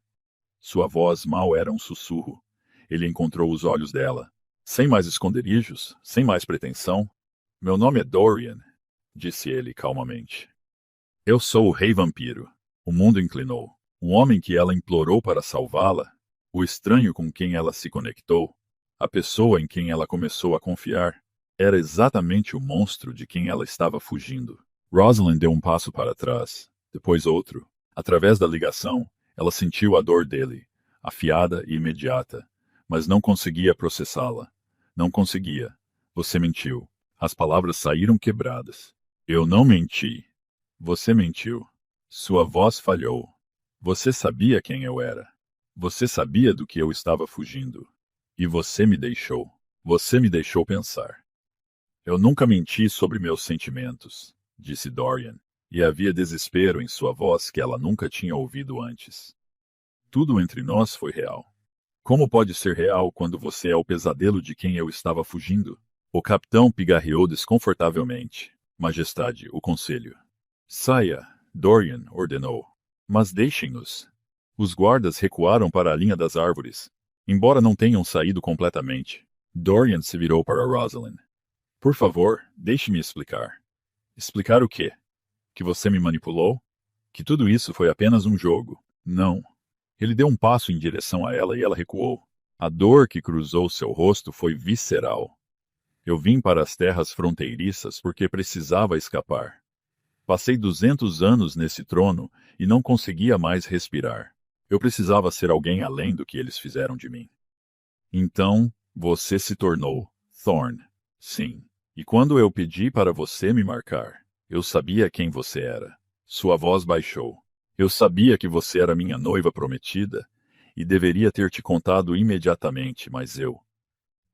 Sua voz mal era um sussurro. Ele encontrou os olhos dela. Sem mais esconderijos, sem mais pretensão. Meu nome é Dorian, disse ele calmamente. Eu sou o Rei Vampiro. O mundo inclinou. O homem que ela implorou para salvá-la, o estranho com quem ela se conectou, a pessoa em quem ela começou a confiar, era exatamente o monstro de quem ela estava fugindo. Rosaline deu um passo para trás, depois outro. Através da ligação, ela sentiu a dor dele, afiada e imediata, mas não conseguia processá-la. Não conseguia. Você mentiu. As palavras saíram quebradas. Eu não menti. Você mentiu. Sua voz falhou. Você sabia quem eu era. Você sabia do que eu estava fugindo. E você me deixou. Você me deixou pensar. Eu nunca menti sobre meus sentimentos, disse Dorian, e havia desespero em sua voz que ela nunca tinha ouvido antes. Tudo entre nós foi real. Como pode ser real quando você é o pesadelo de quem eu estava fugindo? O capitão pigarreou desconfortavelmente. Majestade, o conselho. Saia, Dorian ordenou. Mas deixem-nos. Os guardas recuaram para a linha das árvores, embora não tenham saído completamente. Dorian se virou para Rosaline. Por favor, deixe-me explicar. Explicar o quê? Que você me manipulou? Que tudo isso foi apenas um jogo. Não. Ele deu um passo em direção a ela e ela recuou. A dor que cruzou seu rosto foi visceral. Eu vim para as terras fronteiriças porque precisava escapar. Passei 200 anos nesse trono e não conseguia mais respirar. Eu precisava ser alguém além do que eles fizeram de mim. Então, você se tornou Thorn. Sim. E quando eu pedi para você me marcar, eu sabia quem você era. Sua voz baixou. Eu sabia que você era minha noiva prometida e deveria ter te contado imediatamente, mas eu...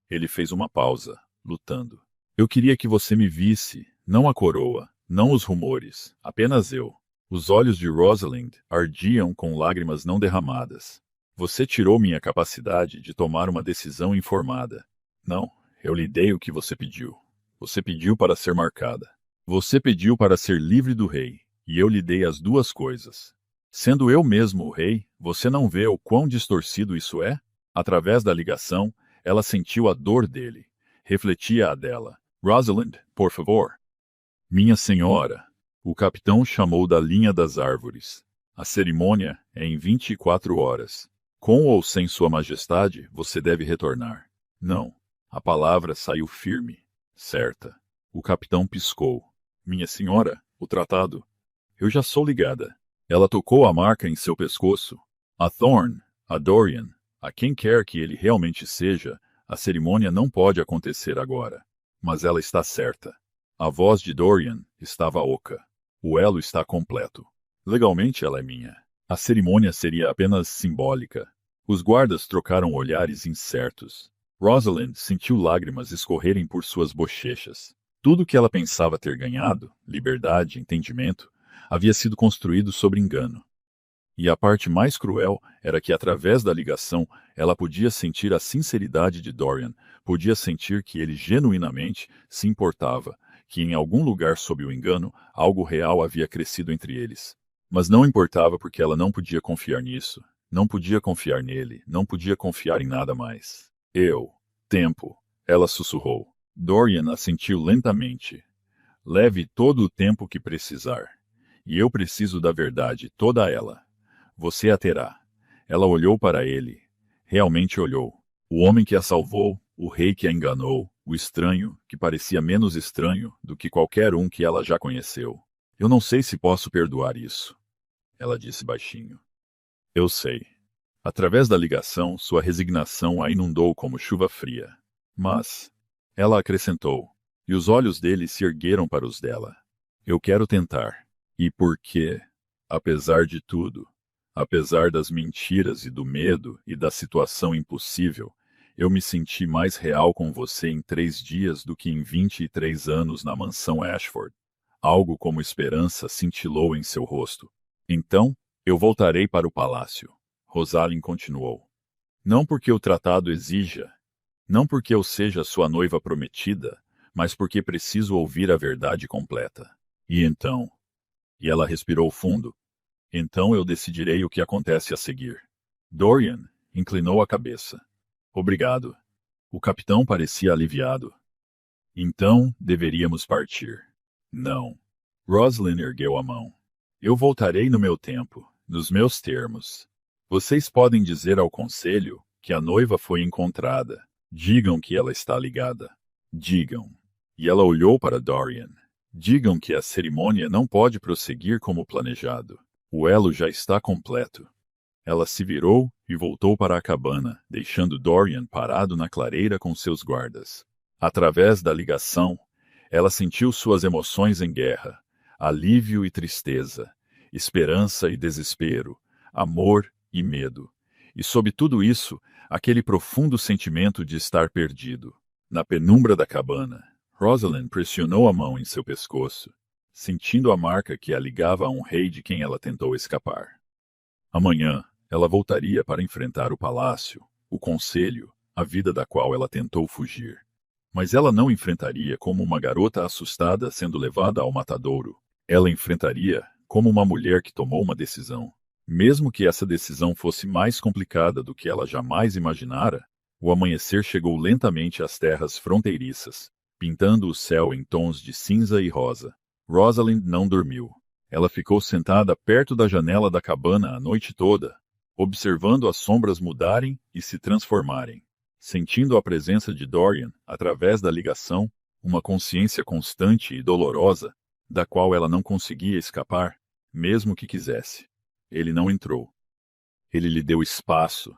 Ele fez uma pausa, lutando. Eu queria que você me visse, não a coroa, não os rumores, apenas eu. Os olhos de Rosalind ardiam com lágrimas não derramadas. Você tirou minha capacidade de tomar uma decisão informada. Não, eu lhe dei o que você pediu. Você pediu para ser marcada. Você pediu para ser livre do rei, e eu lhe dei as duas coisas. Sendo eu mesmo o rei, você não vê o quão distorcido isso é? Através da ligação, ela sentiu a dor dele. Refletia a dela. Rosalind, por favor. Minha senhora. O capitão chamou da linha das árvores. A cerimônia é em 24 horas. Com ou sem sua majestade, você deve retornar. Não. A palavra saiu firme, certa. O capitão piscou. Minha senhora, o tratado. Eu já sou ligada. Ela tocou a marca em seu pescoço. A Thorn, a Dorian, a quem quer que ele realmente seja, a cerimônia não pode acontecer agora. Mas ela está certa. A voz de Dorian estava oca. O elo está completo. Legalmente ela é minha. A cerimônia seria apenas simbólica. Os guardas trocaram olhares incertos. Rosalind sentiu lágrimas escorrerem por suas bochechas. Tudo que ela pensava ter ganhado, liberdade, entendimento, havia sido construído sobre engano. E a parte mais cruel era que, através da ligação, ela podia sentir a sinceridade de Dorian, podia sentir que ele genuinamente se importava, que em algum lugar sob o engano, algo real havia crescido entre eles. Mas não importava porque ela não podia confiar nisso, não podia confiar nele, não podia confiar em nada mais. Tempo, ela sussurrou. Dorian assentiu lentamente. Leve todo o tempo que precisar. E eu preciso da verdade, toda ela. Você a terá. Ela olhou para ele. Realmente olhou. O homem que a salvou, o rei que a enganou, o estranho, que parecia menos estranho do que qualquer um que ela já conheceu. Eu não sei se posso perdoar isso. Ela disse baixinho. Eu sei. Através da ligação, sua resignação a inundou como chuva fria. Mas, ela acrescentou, e os olhos dele se ergueram para os dela. Eu quero tentar. E por quê? Apesar de tudo, apesar das mentiras e do medo e da situação impossível, eu me senti mais real com você em 3 dias do que em 23 anos na mansão Ashford. Algo como esperança cintilou em seu rosto. Então, eu voltarei para o palácio. Rosalind continuou. Não porque o tratado exija, não porque eu seja sua noiva prometida, mas porque preciso ouvir a verdade completa. E então... E ela respirou fundo. Então eu decidirei o que acontece a seguir. Dorian inclinou a cabeça. Obrigado. O capitão parecia aliviado. Então deveríamos partir. Não. Rosalind ergueu a mão. Eu voltarei no meu tempo, nos meus termos. Vocês podem dizer ao conselho que a noiva foi encontrada. Digam que ela está ligada. Digam. E ela olhou para Dorian. Digam que a cerimônia não pode prosseguir como planejado. O elo já está completo. Ela se virou e voltou para a cabana, deixando Dorian parado na clareira com seus guardas. Através da ligação, ela sentiu suas emoções em guerra, alívio e tristeza, esperança e desespero, amor e medo. E sob tudo isso, aquele profundo sentimento de estar perdido. Na penumbra da cabana, Rosalind pressionou a mão em seu pescoço, sentindo a marca que a ligava a um rei de quem ela tentou escapar. Amanhã, ela voltaria para enfrentar o palácio, o conselho, a vida da qual ela tentou fugir. Mas ela não enfrentaria como uma garota assustada sendo levada ao matadouro. Ela enfrentaria como uma mulher que tomou uma decisão. Mesmo que essa decisão fosse mais complicada do que ela jamais imaginara, o amanhecer chegou lentamente às terras fronteiriças, pintando o céu em tons de cinza e rosa. Rosalind não dormiu. Ela ficou sentada perto da janela da cabana a noite toda, observando as sombras mudarem e se transformarem, sentindo a presença de Dorian através da ligação, uma consciência constante e dolorosa, da qual ela não conseguia escapar, mesmo que quisesse. Ele não entrou. Ele lhe deu espaço,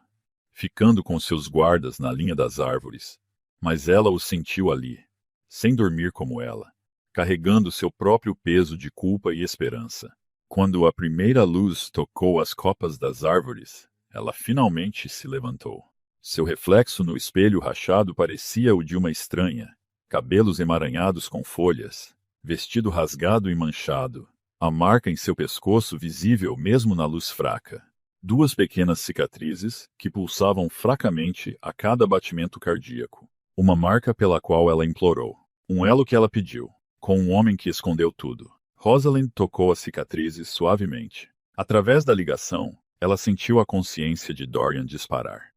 ficando com seus guardas na linha das árvores, mas ela o sentiu ali, sem dormir como ela, carregando seu próprio peso de culpa e esperança. Quando a primeira luz tocou as copas das árvores, ela finalmente se levantou. Seu reflexo no espelho rachado parecia o de uma estranha, cabelos emaranhados com folhas, vestido rasgado e manchado, a marca em seu pescoço visível mesmo na luz fraca. 2 pequenas cicatrizes que pulsavam fracamente a cada batimento cardíaco. Uma marca pela qual ela implorou. Um elo que ela pediu, com um homem que escondeu tudo. Rosalind tocou as cicatrizes suavemente. Através da ligação, ela sentiu a consciência de Dorian disparar.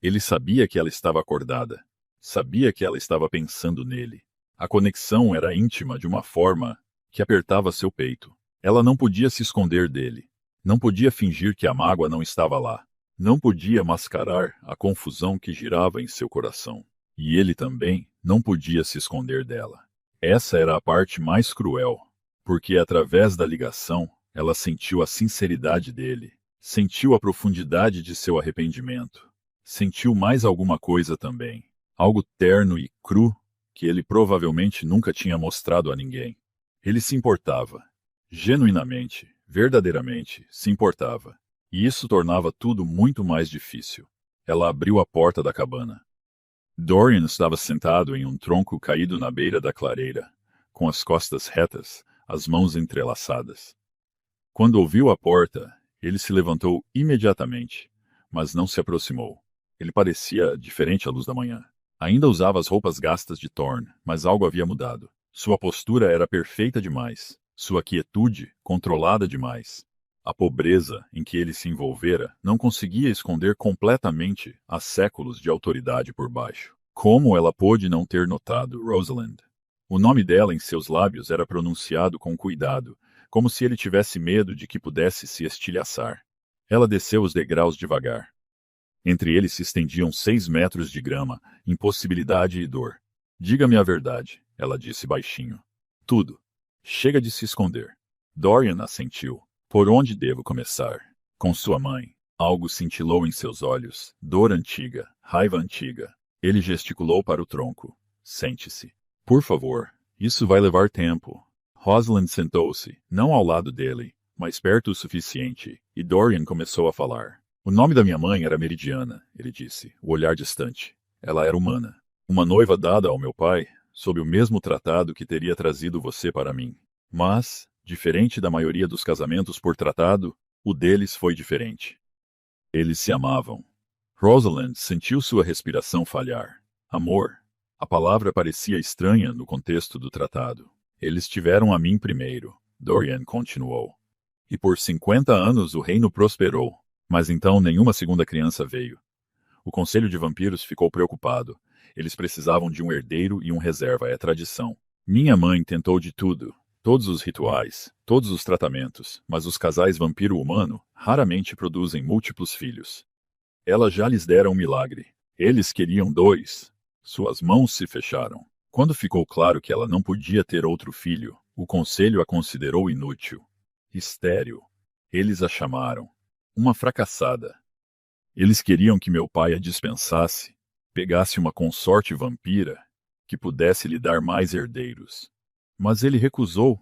Ele sabia que ela estava acordada. Sabia que ela estava pensando nele. A conexão era íntima de uma forma que apertava seu peito. Ela não podia se esconder dele. Não podia fingir que a mágoa não estava lá. Não podia mascarar a confusão que girava em seu coração. E ele também não podia se esconder dela. Essa era a parte mais cruel, porque através da ligação, ela sentiu a sinceridade dele, sentiu a profundidade de seu arrependimento, sentiu mais alguma coisa também, algo terno e cru que ele provavelmente nunca tinha mostrado a ninguém. Ele se importava, genuinamente, verdadeiramente se importava, e isso tornava tudo muito mais difícil. Ela abriu a porta da cabana. Dorian estava sentado em um tronco caído na beira da clareira, com as costas retas, as mãos entrelaçadas. Quando ouviu a porta, ele se levantou imediatamente, mas não se aproximou. Ele parecia diferente à luz da manhã. Ainda usava as roupas gastas de Thorn, mas algo havia mudado. Sua postura era perfeita demais, sua quietude controlada demais. A pobreza em que ele se envolvera não conseguia esconder completamente há séculos de autoridade por baixo. Como ela pôde não ter notado Rosalind? O nome dela em seus lábios era pronunciado com cuidado, como se ele tivesse medo de que pudesse se estilhaçar. Ela desceu os degraus devagar. Entre eles se estendiam 6 metros de grama, impossibilidade e dor. Diga-me a verdade, ela disse baixinho. Tudo. Chega de se esconder. Dorian assentiu. Por onde devo começar? Com sua mãe. Algo cintilou em seus olhos. Dor antiga, raiva antiga. Ele gesticulou para o tronco. Sente-se. Por favor, isso vai levar tempo. Rosalind sentou-se, não ao lado dele, mas perto o suficiente, e Dorian começou a falar. O nome da minha mãe era Meridiana, ele disse, o olhar distante. Ela era humana. Uma noiva dada ao meu pai, sob o mesmo tratado que teria trazido você para mim. Mas, diferente da maioria dos casamentos por tratado, o deles foi diferente. Eles se amavam. Rosalind sentiu sua respiração falhar. Amor. A palavra parecia estranha no contexto do tratado. Eles tiveram a mim primeiro, Dorian continuou. E por 50 anos o reino prosperou, mas então nenhuma segunda criança veio. O Conselho de Vampiros ficou preocupado. Eles precisavam de um herdeiro e um reserva, é tradição. Minha mãe tentou de tudo. Todos os rituais, todos os tratamentos, mas os casais vampiro-humano raramente produzem múltiplos filhos. Ela já lhes dera um milagre. Eles queriam 2. Suas mãos se fecharam. Quando ficou claro que ela não podia ter outro filho, o conselho a considerou inútil. Estéril. Eles a chamaram. Uma fracassada. Eles queriam que meu pai a dispensasse, pegasse uma consorte vampira, que pudesse lhe dar mais herdeiros. Mas ele recusou.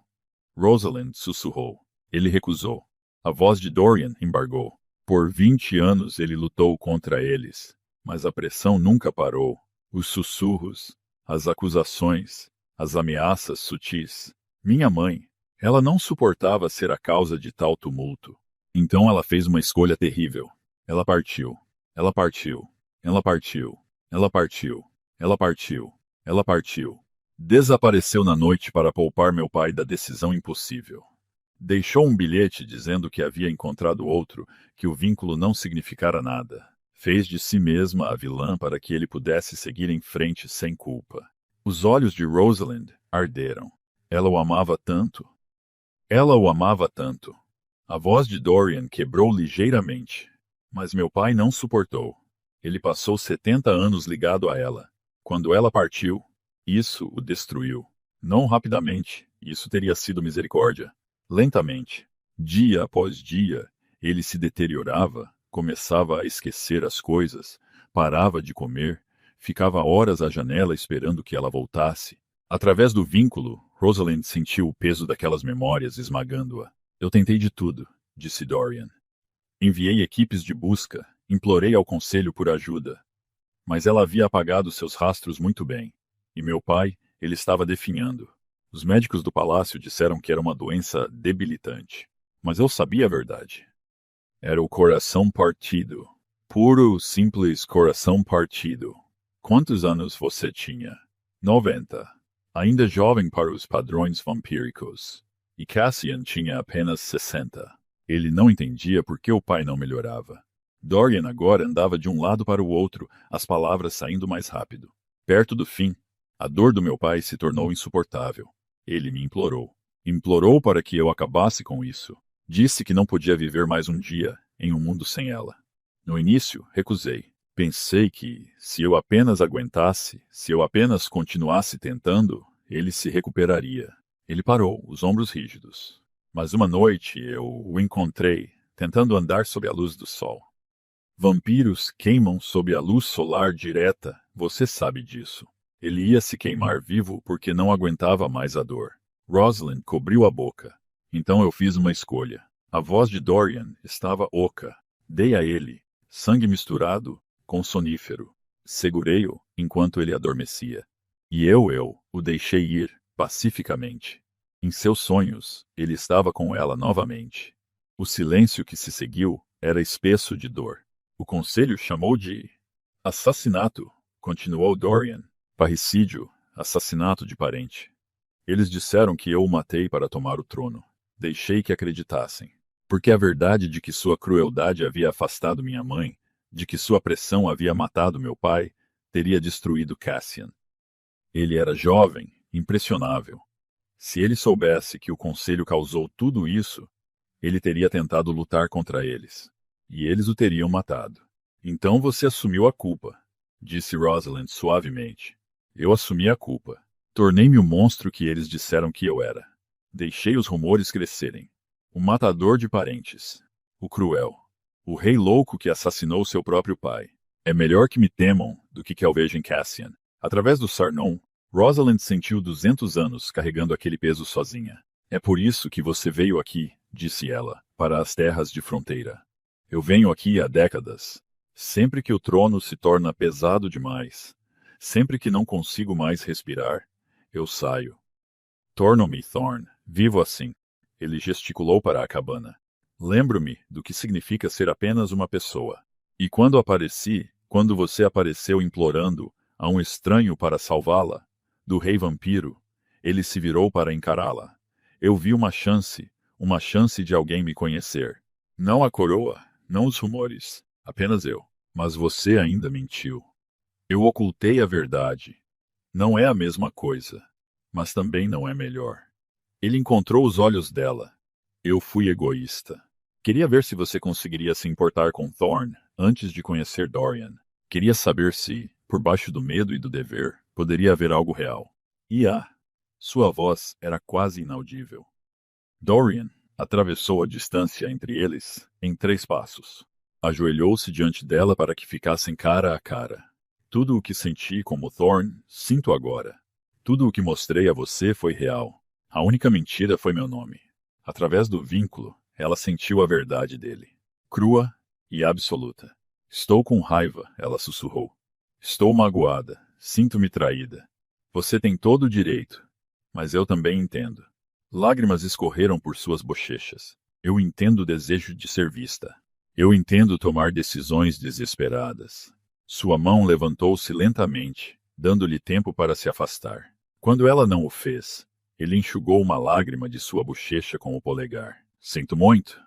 Rosalind sussurrou. Ele recusou. A voz de Dorian embargou. Por 20 anos ele lutou contra eles, mas a pressão nunca parou. Os sussurros, as acusações, as ameaças sutis. Minha mãe, ela não suportava ser a causa de tal tumulto. Então ela fez uma escolha terrível. Ela partiu. Ela partiu. Ela partiu. Ela partiu. Ela partiu. Ela partiu. Desapareceu na noite para poupar meu pai da decisão impossível. Deixou um bilhete dizendo que havia encontrado outro, que o vínculo não significara nada. Fez de si mesma a vilã para que ele pudesse seguir em frente sem culpa. Os olhos de Rosalind arderam. Ela o amava tanto. Ela o amava tanto. A voz de Dorian quebrou ligeiramente. Mas meu pai não suportou. Ele passou 70 anos ligado a ela. Quando ela partiu, isso o destruiu. Não rapidamente, isso teria sido misericórdia. Lentamente, dia após dia, ele se deteriorava, começava a esquecer as coisas, parava de comer, ficava horas à janela esperando que ela voltasse. Através do vínculo, Rosalind sentiu o peso daquelas memórias esmagando-a. Eu tentei de tudo, disse Dorian. Enviei equipes de busca, implorei ao conselho por ajuda. Mas ela havia apagado seus rastros muito bem. E meu pai, ele estava definhando. Os médicos do palácio disseram que era uma doença debilitante. Mas eu sabia a verdade. Era o coração partido. Puro, simples coração partido. Quantos anos você tinha? 90. Ainda jovem para os padrões vampíricos. E Cassian tinha apenas 60. Ele não entendia por que o pai não melhorava. Dorian agora andava de um lado para o outro, as palavras saindo mais rápido. Perto do fim, a dor do meu pai se tornou insuportável. Ele me implorou. Implorou para que eu acabasse com isso. Disse que não podia viver mais um dia em um mundo sem ela. No início, recusei. Pensei que, se eu apenas aguentasse, se eu apenas continuasse tentando, ele se recuperaria. Ele parou, os ombros rígidos. Mas uma noite eu o encontrei, tentando andar sob a luz do sol. Vampiros queimam sob a luz solar direta, você sabe disso. Ele ia se queimar vivo porque não aguentava mais a dor. Rosalind cobriu a boca. Então eu fiz uma escolha. A voz de Dorian estava oca. Dei a ele, sangue misturado, com sonífero. Segurei-o enquanto ele adormecia. E eu o deixei ir, pacificamente. Em seus sonhos, ele estava com ela novamente. O silêncio que se seguiu era espesso de dor. O conselho chamou de assassinato, continuou Dorian. Parricídio, assassinato de parente. Eles disseram que eu o matei para tomar o trono. Deixei que acreditassem. Porque a verdade de que sua crueldade havia afastado minha mãe, de que sua pressão havia matado meu pai, teria destruído Cassian. Ele era jovem, impressionável. Se ele soubesse que o conselho causou tudo isso, ele teria tentado lutar contra eles. E eles o teriam matado. Então você assumiu a culpa, disse Rosalind suavemente. Eu assumi a culpa. Tornei-me o monstro que eles disseram que eu era. Deixei os rumores crescerem. O matador de parentes. O cruel. O rei louco que assassinou seu próprio pai. É melhor que me temam do que alvejem Cassian. Através do Sarnon, Rosalind sentiu 200 anos carregando aquele peso sozinha. É por isso que você veio aqui, disse ela, para as terras de fronteira. Eu venho aqui há décadas. Sempre que o trono se torna pesado demais, sempre que não consigo mais respirar, eu saio. Torno-me Thorn, vivo assim. Ele gesticulou para a cabana. Lembro-me do que significa ser apenas uma pessoa. E quando apareci, quando você apareceu implorando a um estranho para salvá-la, do rei vampiro, ele se virou para encará-la. Eu vi uma chance de alguém me conhecer. Não a coroa, não os rumores, apenas eu. Mas você ainda mentiu. Eu ocultei a verdade. Não é a mesma coisa, mas também não é melhor. Ele encontrou os olhos dela. Eu fui egoísta. Queria ver se você conseguiria se importar com Thorn antes de conhecer Dorian. Queria saber se, por baixo do medo e do dever, poderia haver algo real. E sua voz era quase inaudível. Dorian atravessou a distância entre eles em 3 passos. Ajoelhou-se diante dela para que ficassem cara a cara. Tudo o que senti como Thorn, sinto agora. Tudo o que mostrei a você foi real. A única mentira foi meu nome. Através do vínculo, ela sentiu a verdade dele. Crua e absoluta. Estou com raiva, ela sussurrou. Estou magoada, sinto-me traída. Você tem todo o direito, mas eu também entendo. Lágrimas escorreram por suas bochechas. Eu entendo o desejo de ser vista. Eu entendo tomar decisões desesperadas. Sua mão levantou-se lentamente, dando-lhe tempo para se afastar. Quando ela não o fez, ele enxugou uma lágrima de sua bochecha com o polegar. Sinto muito.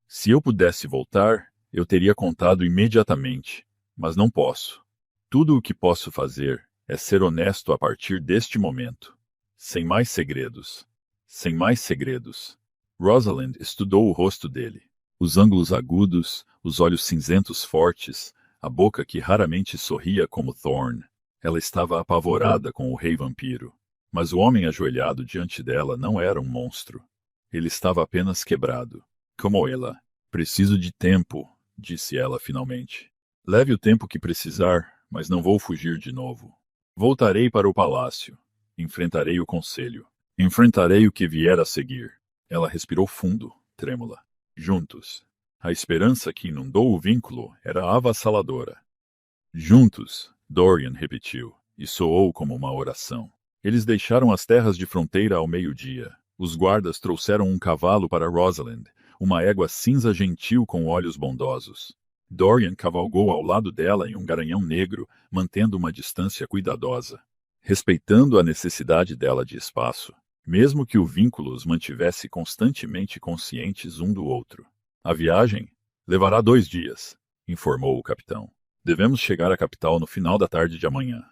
Se eu pudesse voltar, eu teria contado imediatamente, mas não posso. Tudo o que posso fazer é ser honesto a partir deste momento. Sem mais segredos. Sem mais segredos. Rosalind estudou o rosto dele. Os ângulos agudos, os olhos cinzentos fortes, a boca que raramente sorria como Thorne. Ela estava apavorada com o rei vampiro. Mas o homem ajoelhado diante dela não era um monstro. Ele estava apenas quebrado. Como ela. Preciso de tempo, disse ela finalmente. Leve o tempo que precisar, mas não vou fugir de novo. Voltarei para o palácio. Enfrentarei o conselho. Enfrentarei o que vier a seguir. Ela respirou fundo, trêmula. Juntos. A esperança que inundou o vínculo era avassaladora. Juntos, Dorian repetiu, e soou como uma oração. Eles deixaram as terras de fronteira ao meio-dia. Os guardas trouxeram um cavalo para Rosalind, uma égua cinza gentil com olhos bondosos. Dorian cavalgou ao lado dela em um garanhão negro, mantendo uma distância cuidadosa, respeitando a necessidade dela de espaço, mesmo que o vínculo os mantivesse constantemente conscientes um do outro. A viagem levará 2 dias, informou o capitão. Devemos chegar à capital no final da tarde de amanhã.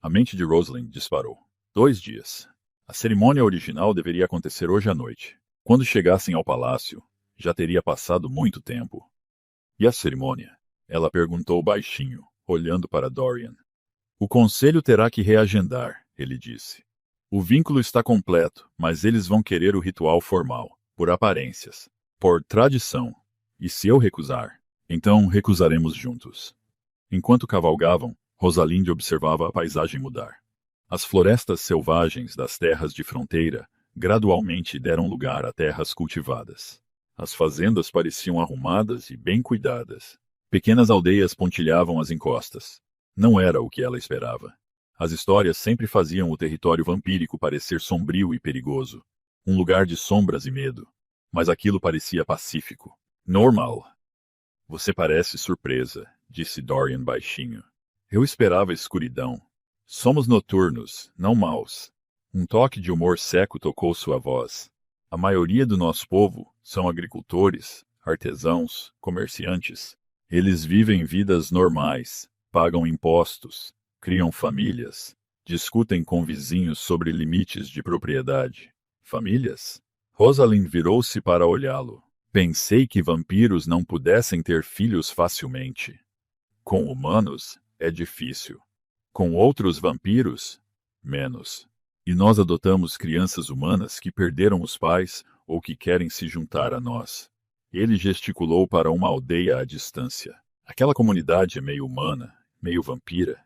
A mente de Rosalind disparou. 2 dias. A cerimônia original deveria acontecer hoje à noite. Quando chegassem ao palácio, já teria passado muito tempo. E a cerimônia? Ela perguntou baixinho, olhando para Dorian. O conselho terá que reagendar, ele disse. O vínculo está completo, mas eles vão querer o ritual formal, por aparências, por tradição. E se eu recusar, então recusaremos juntos. Enquanto cavalgavam, Rosalind observava a paisagem mudar. As florestas selvagens das terras de fronteira gradualmente deram lugar a terras cultivadas. As fazendas pareciam arrumadas e bem cuidadas. Pequenas aldeias pontilhavam as encostas. Não era o que ela esperava. As histórias sempre faziam o território vampírico parecer sombrio e perigoso. Um lugar de sombras e medo. Mas aquilo parecia pacífico. Normal. Você parece surpresa, disse Dorian baixinho. Eu esperava escuridão. Somos noturnos, não maus. Um toque de humor seco tocou sua voz. A maioria do nosso povo são agricultores, artesãos, comerciantes. Eles vivem vidas normais, pagam impostos, criam famílias, discutem com vizinhos sobre limites de propriedade. Famílias? Rosalind virou-se para olhá-lo. Pensei que vampiros não pudessem ter filhos facilmente. Com humanos, é difícil. Com outros vampiros, menos. E nós adotamos crianças humanas que perderam os pais ou que querem se juntar a nós. Ele gesticulou para uma aldeia à distância. Aquela comunidade é meio humana, meio vampira.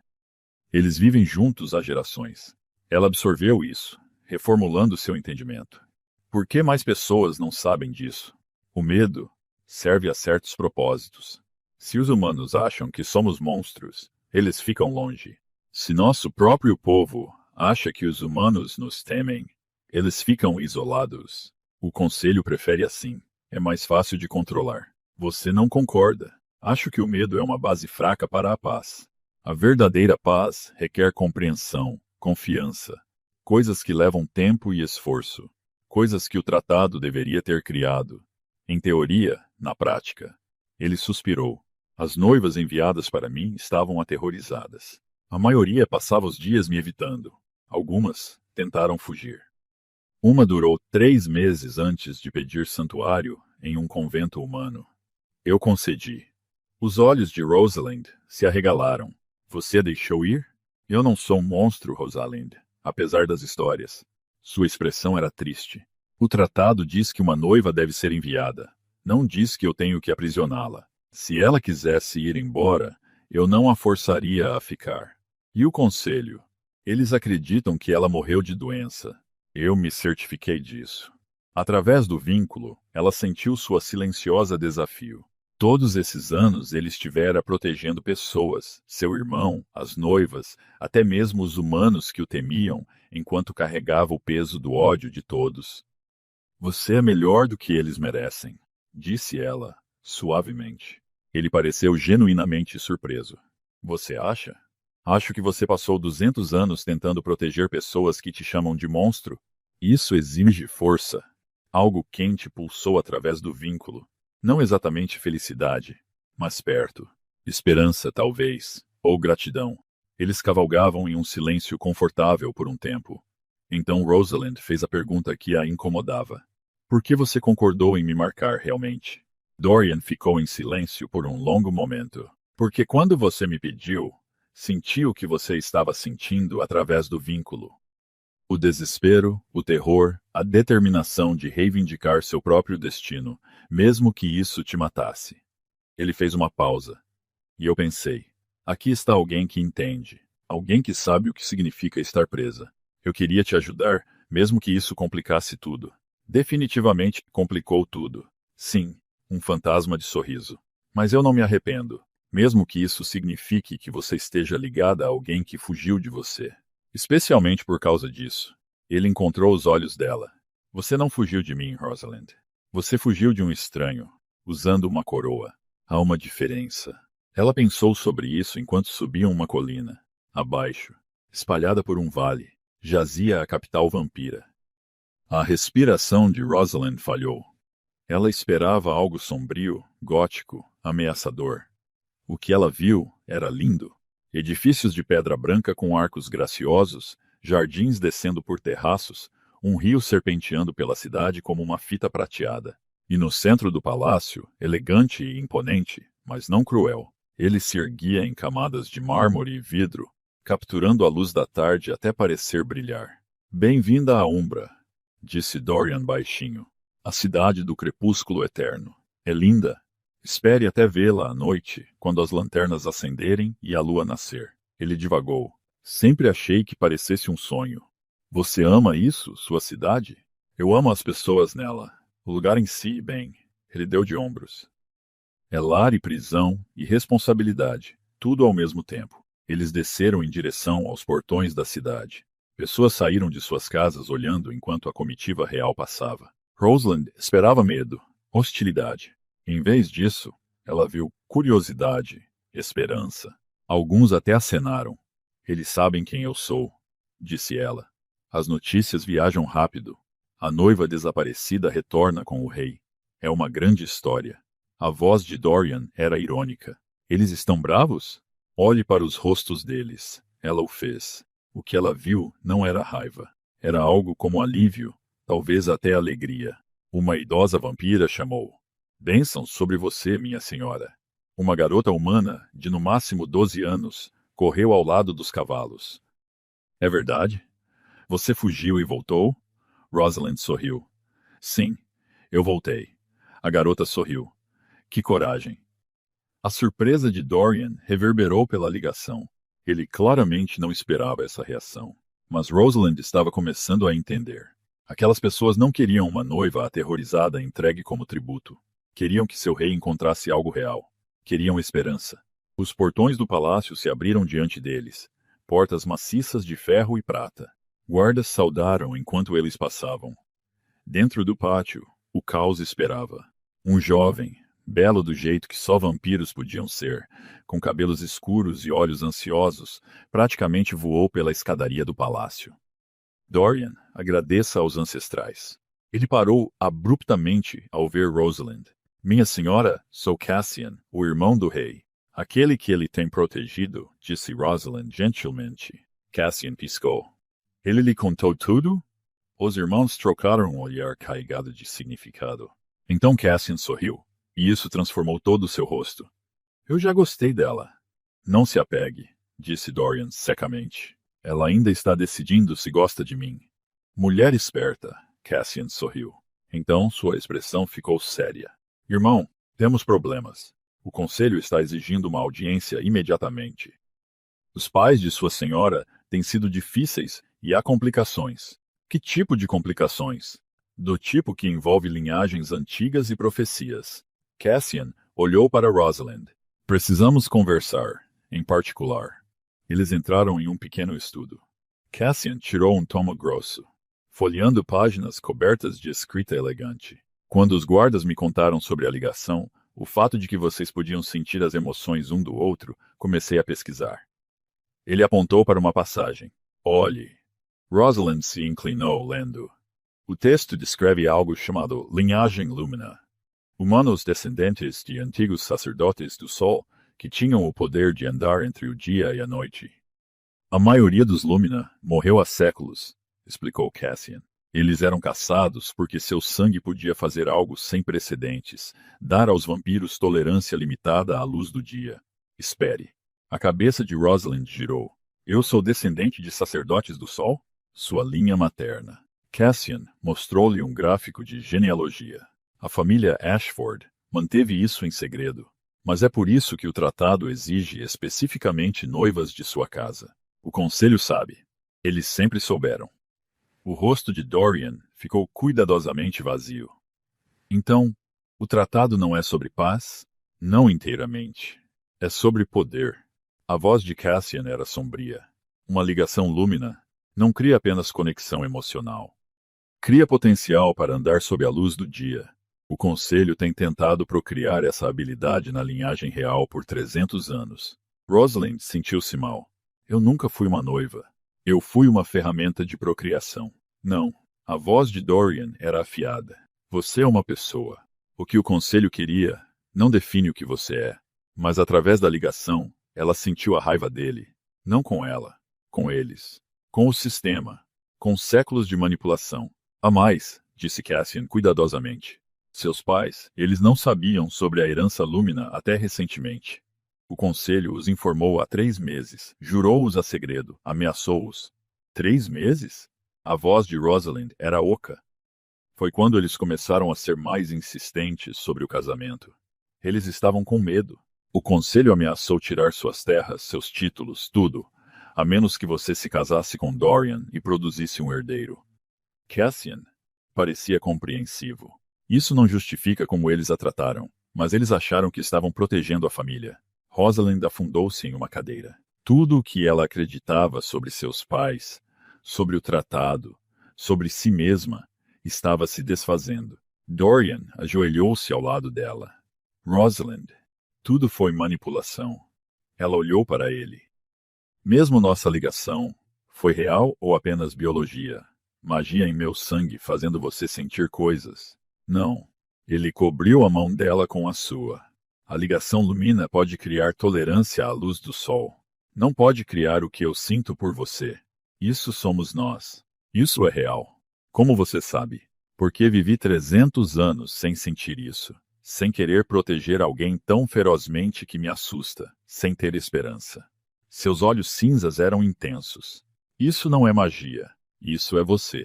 Eles vivem juntos há gerações. Ela absorveu isso, reformulando seu entendimento. Por que mais pessoas não sabem disso? O medo serve a certos propósitos. Se os humanos acham que somos monstros, eles ficam longe. Se nosso próprio povo acha que os humanos nos temem, eles ficam isolados. O conselho prefere assim. É mais fácil de controlar. Você não concorda. Acho que o medo é uma base fraca para a paz. A verdadeira paz requer compreensão, confiança. Coisas que levam tempo e esforço. Coisas que o tratado deveria ter criado. Em teoria, na prática. Ele suspirou. As noivas enviadas para mim estavam aterrorizadas. A maioria passava os dias me evitando. Algumas tentaram fugir. Uma durou 3 meses antes de pedir santuário em um convento humano. Eu concedi. Os olhos de Rosalind se arregalaram. Você a deixou ir? Eu não sou um monstro, Rosalind, apesar das histórias. Sua expressão era triste. O tratado diz que uma noiva deve ser enviada. Não diz que eu tenho que aprisioná-la. Se ela quisesse ir embora, eu não a forçaria a ficar. E o conselho? Eles acreditam que ela morreu de doença. Eu me certifiquei disso. Através do vínculo, ela sentiu sua silenciosa desafio. Todos esses anos ele estivera protegendo pessoas, seu irmão, as noivas, até mesmo os humanos que o temiam, enquanto carregava o peso do ódio de todos. Você é melhor do que eles merecem, disse ela, suavemente. Ele pareceu genuinamente surpreso. Você acha? Acho que você passou 200 anos tentando proteger pessoas que te chamam de monstro. Isso exige força. Algo quente pulsou através do vínculo. Não exatamente felicidade, mas perto. Esperança, talvez, ou gratidão. Eles cavalgavam em um silêncio confortável por um tempo. Então Rosalind fez a pergunta que a incomodava. Por que você concordou em me marcar realmente? Dorian ficou em silêncio por um longo momento. Porque quando você me pediu, senti o que você estava sentindo através do vínculo. O desespero, o terror, a determinação de reivindicar seu próprio destino, mesmo que isso te matasse. Ele fez uma pausa. E eu pensei, aqui está alguém que entende. Alguém que sabe o que significa estar presa. Eu queria te ajudar, mesmo que isso complicasse tudo. Definitivamente complicou tudo. Sim, um fantasma de sorriso. Mas eu não me arrependo, mesmo que isso signifique que você esteja ligada a alguém que fugiu de você. Especialmente por causa disso. Ele encontrou os olhos dela. Você não fugiu de mim, Rosalind. Você fugiu de um estranho, usando uma coroa. Há uma diferença. Ela pensou sobre isso enquanto subiam uma colina. Abaixo, espalhada por um vale, jazia a capital vampira. A respiração de Rosalind falhou. Ela esperava algo sombrio, gótico, ameaçador. O que ela viu era lindo. Edifícios de pedra branca com arcos graciosos, jardins descendo por terraços, um rio serpenteando pela cidade como uma fita prateada. E no centro do palácio, elegante e imponente, mas não cruel, ele se erguia em camadas de mármore e vidro, capturando a luz da tarde até parecer brilhar. Bem-vinda à Umbra, disse Dorian baixinho. A cidade do crepúsculo eterno. É linda. Espere até vê-la à noite, quando as lanternas acenderem e a lua nascer. Ele divagou. Sempre achei que parecesse um sonho. Você ama isso, sua cidade? Eu amo as pessoas nela. O lugar em si, bem. Ele deu de ombros. É lar e prisão e responsabilidade, tudo ao mesmo tempo. Eles desceram em direção aos portões da cidade. Pessoas saíram de suas casas olhando enquanto a comitiva real passava. Rosalind esperava medo, hostilidade. Em vez disso, ela viu curiosidade, esperança. Alguns até acenaram. Eles sabem quem eu sou, disse ela. As notícias viajam rápido. A noiva desaparecida retorna com o rei. É uma grande história. A voz de Dorian era irônica. Eles estão bravos? Olhe para os rostos deles. Ela o fez. O que ela viu não era raiva. Era algo como alívio, talvez até alegria. Uma idosa vampira chamou. Bênção sobre você, minha senhora. Uma garota humana, de no máximo 12 anos, correu ao lado dos cavalos. É verdade? Você fugiu e voltou? Rosalind sorriu. Sim, eu voltei. A garota sorriu. Que coragem. A surpresa de Dorian reverberou pela ligação. Ele claramente não esperava essa reação. Mas Rosalind estava começando a entender. Aquelas pessoas não queriam uma noiva aterrorizada entregue como tributo. Queriam que seu rei encontrasse algo real. Queriam esperança. Os portões do palácio se abriram diante deles. Portas maciças de ferro e prata. Guardas saudaram enquanto eles passavam. Dentro do pátio, o caos esperava. Um jovem, belo do jeito que só vampiros podiam ser, com cabelos escuros e olhos ansiosos, praticamente voou pela escadaria do palácio. Dorian, agradeça aos ancestrais. Ele parou abruptamente ao ver Rosalind. Minha senhora, sou Cassian, o irmão do rei. Aquele que ele tem protegido, disse Rosalind gentilmente. Cassian piscou. Ele lhe contou tudo? Os irmãos trocaram um olhar carregado de significado. Então Cassian sorriu, e isso transformou todo o seu rosto. Eu já gostei dela. Não se apegue, disse Dorian secamente. Ela ainda está decidindo se gosta de mim. Mulher esperta, Cassian sorriu. Então sua expressão ficou séria. Irmão, temos problemas. O conselho está exigindo uma audiência imediatamente. Os pais de sua senhora têm sido difíceis e há complicações. Que tipo de complicações? Do tipo que envolve linhagens antigas e profecias. Cassian olhou para Rosalind. Precisamos conversar, em particular. Eles entraram em um pequeno estudo. Cassian tirou um tomo grosso, folheando páginas cobertas de escrita elegante. Quando os guardas me contaram sobre a ligação, o fato de que vocês podiam sentir as emoções um do outro, comecei a pesquisar. Ele apontou para uma passagem. Olhe. Rosalind se inclinou, lendo. O texto descreve algo chamado linhagem Lumina. Humanos descendentes de antigos sacerdotes do Sol que tinham o poder de andar entre o dia e a noite. A maioria dos Lumina morreu há séculos, explicou Cassian. Eles eram caçados porque seu sangue podia fazer algo sem precedentes, dar aos vampiros tolerância limitada à luz do dia. Espere. A cabeça de Rosalind girou. Eu sou descendente de sacerdotes do sol? Sua linha materna. Cassian mostrou-lhe um gráfico de genealogia. A família Ashford manteve isso em segredo. Mas é por isso que o tratado exige especificamente noivas de sua casa. O conselho sabe. Eles sempre souberam. O rosto de Dorian ficou cuidadosamente vazio. Então, o tratado não é sobre paz? Não inteiramente. É sobre poder. A voz de Cassian era sombria. Uma ligação lúmina não cria apenas conexão emocional. Cria potencial para andar sob a luz do dia. O Conselho tem tentado procriar essa habilidade na linhagem real por 300 anos. Rosalind sentiu-se mal. Eu nunca fui uma noiva. Eu fui uma ferramenta de procriação. Não. A voz de Dorian era afiada. Você é uma pessoa. O que o Conselho queria não define o que você é. Mas através da ligação, ela sentiu a raiva dele. Não com ela. Com eles. Com o sistema. Com séculos de manipulação. A mais, disse Cassian cuidadosamente. Seus pais, eles não sabiam sobre a herança Lúmina até recentemente. O Conselho os informou há 3 meses, jurou-os a segredo, ameaçou-os. 3 meses? A voz de Rosalind era oca. Foi quando eles começaram a ser mais insistentes sobre o casamento. Eles estavam com medo. O Conselho ameaçou tirar suas terras, seus títulos, tudo, a menos que você se casasse com Dorian e produzisse um herdeiro. Cassian parecia compreensivo. Isso não justifica como eles a trataram, mas eles acharam que estavam protegendo a família. Rosalind afundou-se em uma cadeira. Tudo o que ela acreditava sobre seus pais, sobre o tratado, sobre si mesma, estava se desfazendo. Dorian ajoelhou-se ao lado dela. Rosalind, tudo foi manipulação. Ela olhou para ele. Mesmo nossa ligação, foi real ou apenas biologia? Magia em meu sangue fazendo você sentir coisas? Não. Ele cobriu a mão dela com a sua. A ligação lumina pode criar tolerância à luz do sol. Não pode criar o que eu sinto por você. Isso somos nós. Isso é real. Como você sabe? Porque vivi 300 anos sem sentir isso. Sem querer proteger alguém tão ferozmente que me assusta. Sem ter esperança. Seus olhos cinzas eram intensos. Isso não é magia. Isso é você.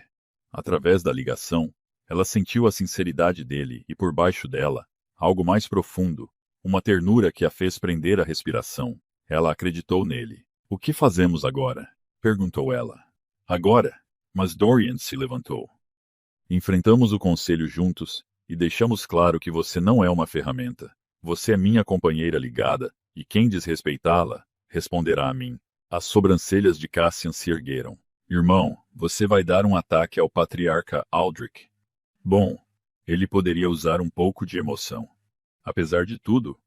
Através da ligação, ela sentiu a sinceridade dele e por baixo dela, algo mais profundo, uma ternura que a fez prender a respiração. Ela acreditou nele. O que fazemos agora? Perguntou ela. Agora? Mas Dorian se levantou. Enfrentamos o conselho juntos e deixamos claro que você não é uma ferramenta. Você é minha companheira ligada e quem desrespeitá-la, responderá a mim. As sobrancelhas de Cassian se ergueram. Irmão, você vai dar um ataque ao patriarca Aldrich. Bom, ele poderia usar um pouco de emoção. Apesar de tudo,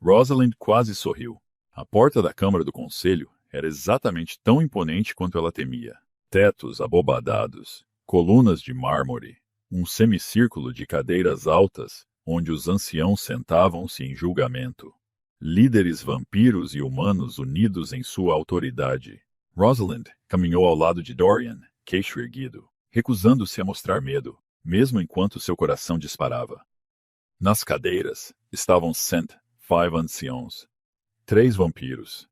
Rosalind quase sorriu. A porta da Câmara do Conselho era exatamente tão imponente quanto ela temia. Tetos abobadados, colunas de mármore, um semicírculo de cadeiras altas, onde os anciãos sentavam-se em julgamento. Líderes vampiros e humanos unidos em sua autoridade. Rosalind caminhou ao lado de Dorian, queixo erguido, recusando-se a mostrar medo, mesmo enquanto seu coração disparava. Nas cadeiras estavam 5 anciãos, 3 vampiros,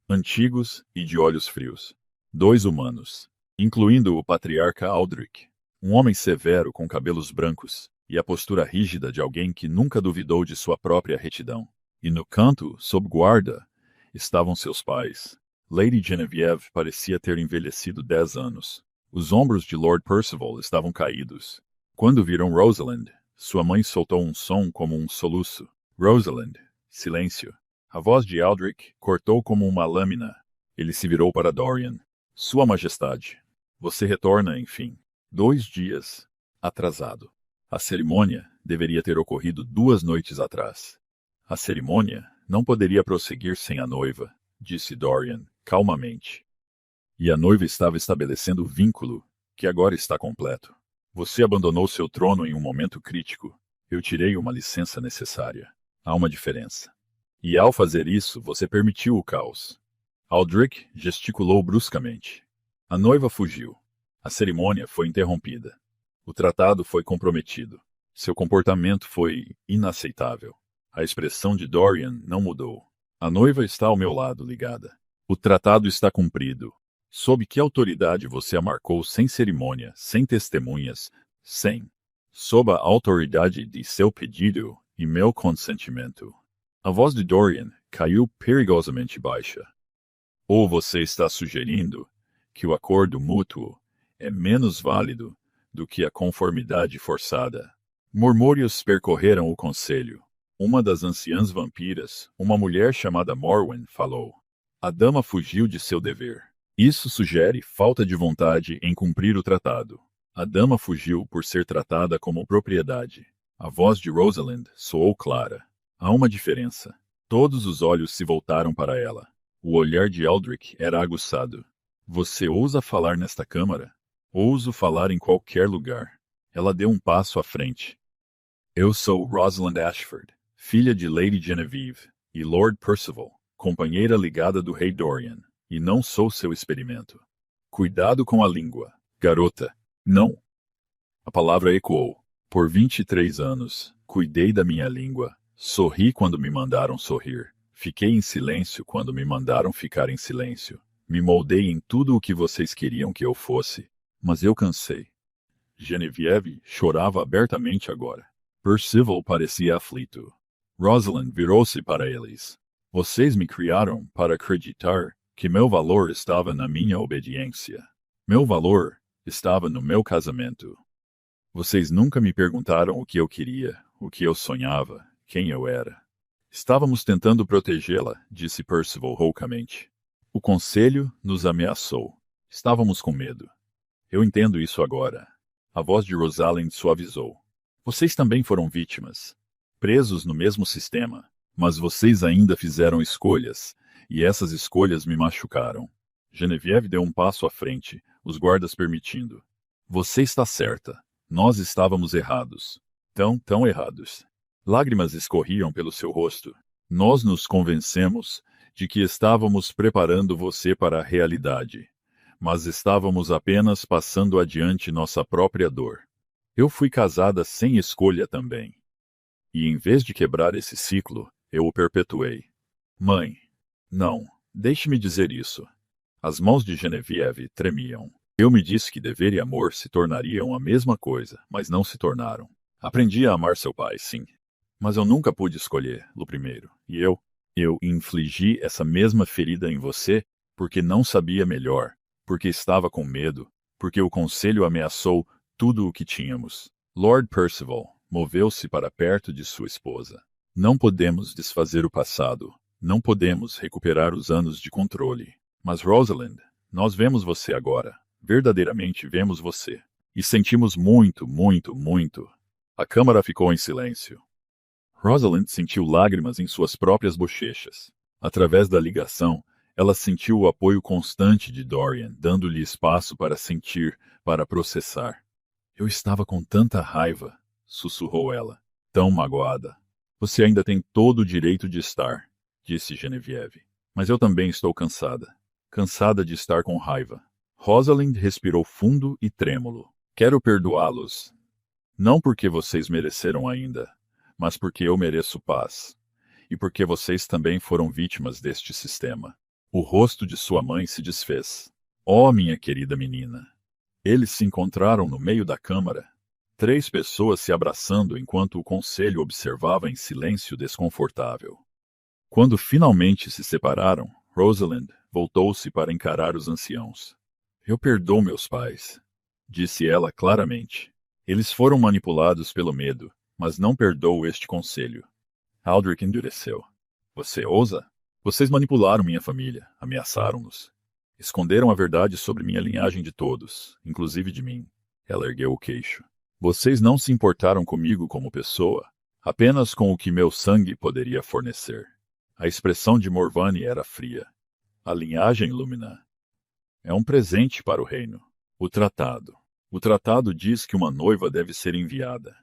antigos e de olhos frios, 2 humanos, incluindo o patriarca Aldrich, um homem severo com cabelos brancos e a postura rígida de alguém que nunca duvidou de sua própria retidão. E no canto, sob guarda, estavam seus pais. Lady Genevieve parecia ter envelhecido 10 anos. Os ombros de Lord Percival estavam caídos. Quando viram Rosalind, sua mãe soltou um som como um soluço. Rosalind, silêncio. A voz de Aldrich cortou como uma lâmina. Ele se virou para Dorian. Sua Majestade, você retorna, enfim. 2 dias atrasado. A cerimônia deveria ter ocorrido 2 noites atrás. A cerimônia não poderia prosseguir sem a noiva, disse Dorian, calmamente. E a noiva estava estabelecendo o vínculo, que agora está completo. Você abandonou seu trono em um momento crítico. Eu tirei uma licença necessária. Há uma diferença. E ao fazer isso, você permitiu o caos. Aldrich gesticulou bruscamente. A noiva fugiu. A cerimônia foi interrompida. O tratado foi comprometido. Seu comportamento foi inaceitável. A expressão de Dorian não mudou. A noiva está ao meu lado, ligada. O tratado está cumprido. Sob que autoridade você a marcou sem cerimônia, sem testemunhas, sem? Sob a autoridade de seu pedido e meu consentimento. A voz de Dorian caiu perigosamente baixa. Ou você está sugerindo que o acordo mútuo é menos válido do que a conformidade forçada? Murmúrios percorreram o conselho. Uma das anciãs vampiras, uma mulher chamada Morwen, falou. A dama fugiu de seu dever. Isso sugere falta de vontade em cumprir o tratado. A dama fugiu por ser tratada como propriedade. A voz de Rosalind soou clara. Há uma diferença. Todos os olhos se voltaram para ela. O olhar de Aldrich era aguçado. Você ousa falar nesta câmara? Ouso falar em qualquer lugar. Ela deu um passo à frente. Eu sou Rosalind Ashford, filha de Lady Genevieve e Lord Percival, companheira ligada do rei Dorian, e não sou seu experimento. Cuidado com a língua, garota. Não. A palavra ecoou. Por 23 anos, cuidei da minha língua. Sorri quando me mandaram sorrir. Fiquei em silêncio quando me mandaram ficar em silêncio. Me moldei em tudo o que vocês queriam que eu fosse. Mas eu cansei. Genevieve chorava abertamente agora. Percival parecia aflito. Rosalind virou-se para eles. Vocês me criaram para acreditar que meu valor estava na minha obediência. Meu valor estava no meu casamento. Vocês nunca me perguntaram o que eu queria, o que eu sonhava, quem eu era. Estávamos tentando protegê-la, disse Percival roucamente. O conselho nos ameaçou. Estávamos com medo. Eu entendo isso agora. A voz de Rosalind suavizou. Vocês também foram vítimas, presos no mesmo sistema, mas vocês ainda fizeram escolhas, e essas escolhas me machucaram. Genevieve deu um passo à frente, os guardas permitindo. Você está certa. Nós estávamos errados. Tão errados. Lágrimas escorriam pelo seu rosto. Nós nos convencemos de que estávamos preparando você para a realidade, mas estávamos apenas passando adiante nossa própria dor. Eu fui casada sem escolha também. E em vez de quebrar esse ciclo, eu o perpetuei. Mãe, não, deixe-me dizer isso. As mãos de Genevieve tremiam. Eu me disse que dever e amor se tornariam a mesma coisa, mas não se tornaram. Aprendi a amar seu pai, sim. Mas eu nunca pude escolher, Lu primeiro. E eu infligi essa mesma ferida em você porque não sabia melhor, porque estava com medo, porque o conselho ameaçou tudo o que tínhamos. Lord Percival moveu-se para perto de sua esposa. Não podemos desfazer o passado. Não podemos recuperar os anos de controle. Mas Rosalind, nós vemos você agora. Verdadeiramente vemos você. E sentimos muito, muito, muito. A câmara ficou em silêncio. Rosalind sentiu lágrimas em suas próprias bochechas. Através da ligação, ela sentiu o apoio constante de Dorian, dando-lhe espaço para sentir, para processar. Eu estava com tanta raiva, sussurrou ela, tão magoada. Você ainda tem todo o direito de estar, disse Genevieve. Mas eu também estou cansada. Cansada de estar com raiva. Rosalind respirou fundo e trêmulo. Quero perdoá-los. Não porque vocês mereceram ainda, mas porque eu mereço paz. E porque vocês também foram vítimas deste sistema. O rosto de sua mãe se desfez. Oh, minha querida menina! Eles se encontraram no meio da câmara. 3 pessoas se abraçando enquanto o conselho observava em silêncio desconfortável. Quando finalmente se separaram, Rosalind voltou-se para encarar os anciãos. Eu perdoo meus pais, disse ela claramente. Eles foram manipulados pelo medo, mas não perdoo este conselho. Aldrich endureceu. Você ousa? Vocês manipularam minha família, ameaçaram-nos. Esconderam a verdade sobre minha linhagem de todos, inclusive de mim. Ela ergueu o queixo. Vocês não se importaram comigo como pessoa, apenas com o que meu sangue poderia fornecer. A expressão de Morvani era fria. A linhagem Lumina é um presente para o reino. O tratado. O tratado diz que uma noiva deve ser enviada.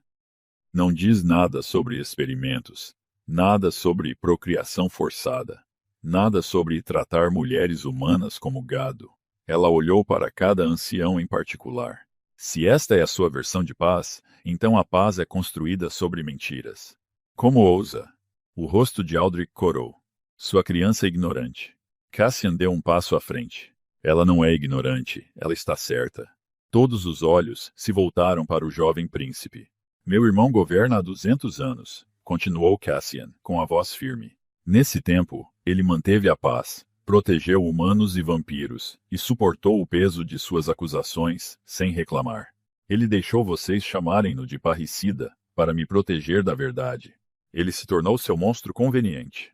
Não diz nada sobre experimentos, nada sobre procriação forçada, nada sobre tratar mulheres humanas como gado. Ela olhou para cada ancião em particular. Se esta é a sua versão de paz, então a paz é construída sobre mentiras. Como ousa? O rosto de Aldrich corou. Sua criança é ignorante. Cassian deu um passo à frente. Ela não é ignorante, ela está certa. Todos os olhos se voltaram para o jovem príncipe. Meu irmão governa há 200 anos, continuou Cassian, com a voz firme. Nesse tempo, ele manteve a paz, protegeu humanos e vampiros, e suportou o peso de suas acusações, sem reclamar. Ele deixou vocês chamarem-no de parricida, para me proteger da verdade. Ele se tornou seu monstro conveniente.